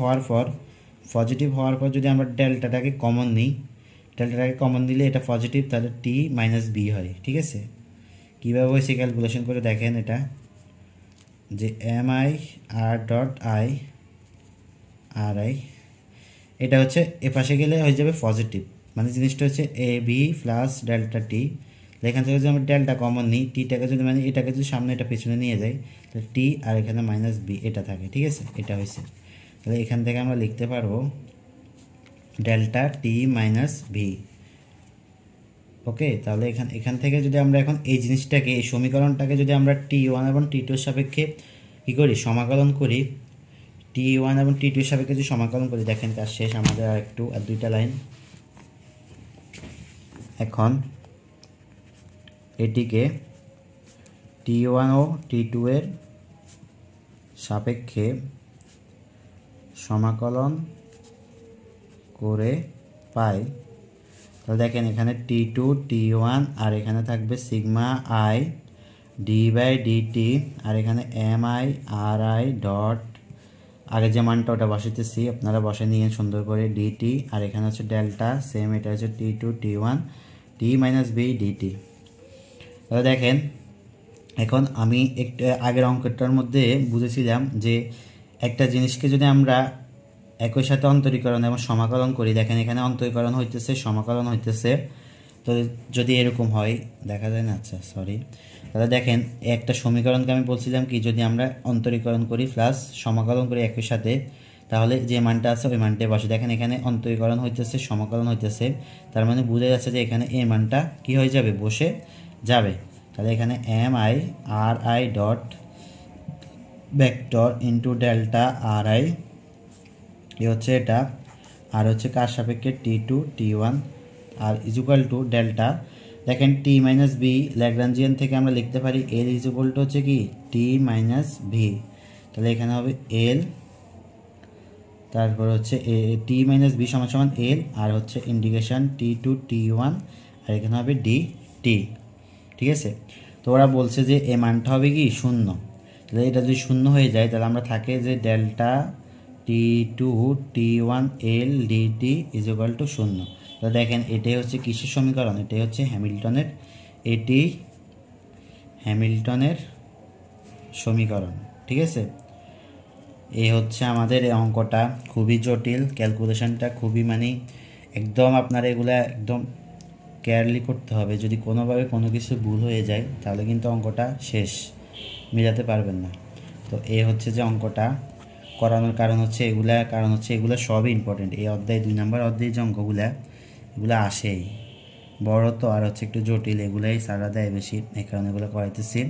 হওয়ার পর যদি আমরা ডেল্টাটাকে কমন নিই, ডেল্টাটাকে কমন দিলে এটা পজিটিভ, তাহলে টি মাইনাস বি হয়, ঠিক আছে। কীভাবে হয়েছে ক্যালকুলেশন করে দেখেন, এটা যে m I R dot I R i, এটা হচ্ছে এ পাশে গেলে হয়ে যাবে পজিটিভ, মানে জিনিসটা হচ্ছে এ বি প্লাস ডেল্টা টি। এখান থেকে যদি আমরা ডেল্টা কমন নিই, টিটাকে যদি মানে এটাকে যদি সামনে এটা পেছনে নিয়ে যাই, তাহলে টি আর এখানে মাইনাস বি এটা থাকে, ঠিক আছে, এটা হয়েছে। তাহলে এখান থেকে আমরা লিখতে পারবো ডেল্টা টি মাইনাস ভি, ওকে। তাহলে এখান থেকে যদি আমরা এখন এই জিনিসটাকে, এই সমীকরণটাকে যদি আমরা T1 এবং T2 এর সাপেক্ষে কী করি, সমাকলন করি, T1 এবং T2 এর সাপেক্ষে যদি সমাকলন করি, দেখেন কাজ শেষ আমাদের, আর দুইটা লাইন। এখন এটিকে T1 ও T2 এর সাপেক্ষে সমাকলন করে পাই। তাহলে দেখেন এখানে T2 T1 আর এখানে থাকবে সিগমা আই d/dt আর এখানে mi ri ডট আগে যে মানটা ওটা বসাইতেছি, আপনারা বসে নিয়ে সুন্দর করে dt আর এখানে হচ্ছে ডেল্টা সেম, এটা হচ্ছে T2 T1 t - b dt। তাহলে দেখেন এখন আমি একটা আগের অঙ্কটার মধ্যে বুঝেছিলাম যে একটা জিনিসকে যদি আমরা একই সাথে অন্তরীকরণ এবং সমাকলন করি, দেখেন এখানে অন্তরীকরণ হইতেছে সমাকলন হইতেছে, তো যদি এরকম হয় দেখা যায় না, আচ্ছা সরি, তাহলে দেখেন একটা সমীকরণকে আমি বলছিলাম কি যদি আমরা অন্তরীকরণ করি প্লাস সমাকলন করি একই সাথে, তাহলে যে মানটা আছে ওই মানটাই বসে। দেখেন এখানে অন্তরীকরণ হইতেছে সমাকলন হইতেছে, তার মানে বোঝা যাচ্ছে যে এখানে এই মানটা কি হয়ে যাবে, বসে যাবে। তাহলে এখানে mi ri dot vector into delta ri এ হচ্ছে এটা, আর হচ্ছে কার সাপেক্ষে T2 T1 আর ইকুয়াল টু ডেল্টা। দেখেন t - b ল্যাগ্রাঞ্জিয়ান থেকে আমরা লিখতে পারি l ইকুয়াল টু হচ্ছে কি t - v, তাহলে এখানে হবে l, তারপর হচ্ছে t - b সমান সমান l আর হচ্ছে ইন্টিগ্রেশন T2 T1 আর এখানে হবে dt, ঠিক আছে। তো ওরা বলছে যে এই মানটা হবে কি শূন্য, তাহলে এটা যদি শূন্য হয়ে যায় তাহলে আমরা থাকে যে delta T2 T1 L dt is equal to শূন্য। তো দেখেন এটাই হচ্ছে কিসের সমীকরণ, এটাই হচ্ছে হ্যামিল্টনের, এটি হ্যামিল্টনের সমীকরণ, ঠিক আছে। এই হচ্ছে আমাদের এই অঙ্কটা, খুবই জটিল, ক্যালকুলেশনটা খুবই মানে একদম আপনার এগুলা একদম কেয়ারলি করতে হবে। যদি কোনোভাবে কোনো কিছু ভুল হয়ে যায় তাহলে কিন্তু অঙ্কটা শেষ, মেলাতে পারবেন না। তো এই হচ্ছে যে অঙ্কটা করানোর কারণ হচ্ছে এগুলা সবই ইম্পর্টেন্ট। এই অধ্যায় 2 নম্বর অধ্যায়ে যে অঙ্কগুলা এগুলো আসেই বড় তো আর হচ্ছে একটু জটিল, এগুলাই সারা দেয় বেশি, এই কারণে এগুলো করাইতেছি।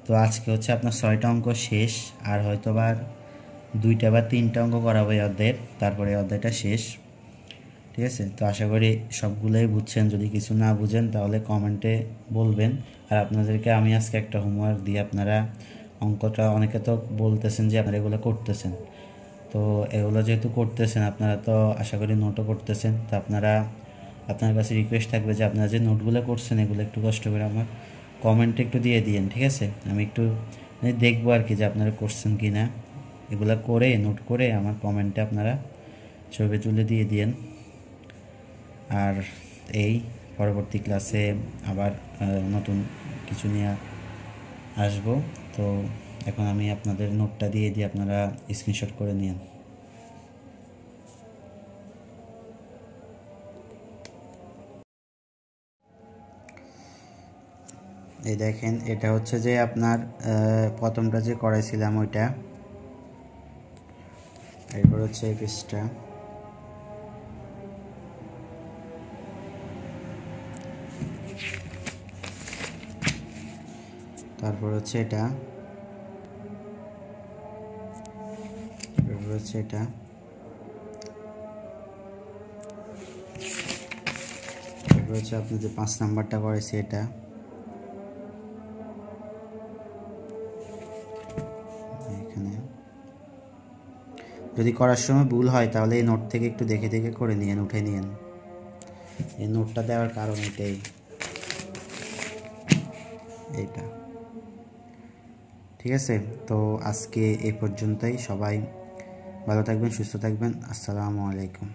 তো আজকে হচ্ছে আপনার 6টা অঙ্ক শেষ, আর হয়তো বা 2টা বা 3টা অঙ্ক করাবো এই অধ্যায়ের, তারপরে এই অধ্যায়টা শেষ, ঠিক আছে। তো আশা করি সবগুলোই বুঝছেন, যদি কিছু না বুঝেন তাহলে কমেন্টে বলবেন। আর আপনাদেরকে আমি আজকে একটা হোমওয়ার্ক দিয়ে, আপনারা অঙ্কটা অনেকে তো বলতেছেন যে আপনারা এগুলো করতেছেন, তো এগুলো যেহেতু করতেছেন আপনারা তো আশা করি নোটও করতেছেন, তো আপনার কাছে রিকোয়েস্ট থাকবে যে আপনারা যে নোটগুলো করছেন এগুলো একটু কষ্ট করে আমার কমেন্টে একটু দিয়ে দিন, ঠিক আছে। আমি একটু দেখবো আর কি যে আপনারা করছেন কি না, এগুলো করে নোট করে আমার কমেন্টে আপনারা ছবি তুলে দিয়ে দিন। আর এই পরবর্তী ক্লাসে আবার নতুন কিছু নিয়ে আসবো। তো এখন আমি আপনাদের নোটটা দিয়ে দিই, আপনারা স্ক্রিনশট করে নিন। এই দেখেন এটা হচ্ছে যে আপনার প্রথমটা যে করাইছিলাম ওইটা, এরপর হচ্ছে এই পেজটা, তারপর হচ্ছে এটা, এরপর হচ্ছে এটা, এরপর হচ্ছে আপনি যে 5 নাম্বারটা করেছি এটা, এখানে যদি করার সময় ভুল হয় তাহলে এই নোট থেকে একটু দেখে দেখে করে নিন, উঠে নিন। এই নোটটা দেওয়ার কারণ এটাই, এইটা, ঠিক আছে। তো আজকে এই পর্যন্তই, সবাই ভালো থাকবেন, সুস্থ থাকবেন, আসসালামু আলাইকুম।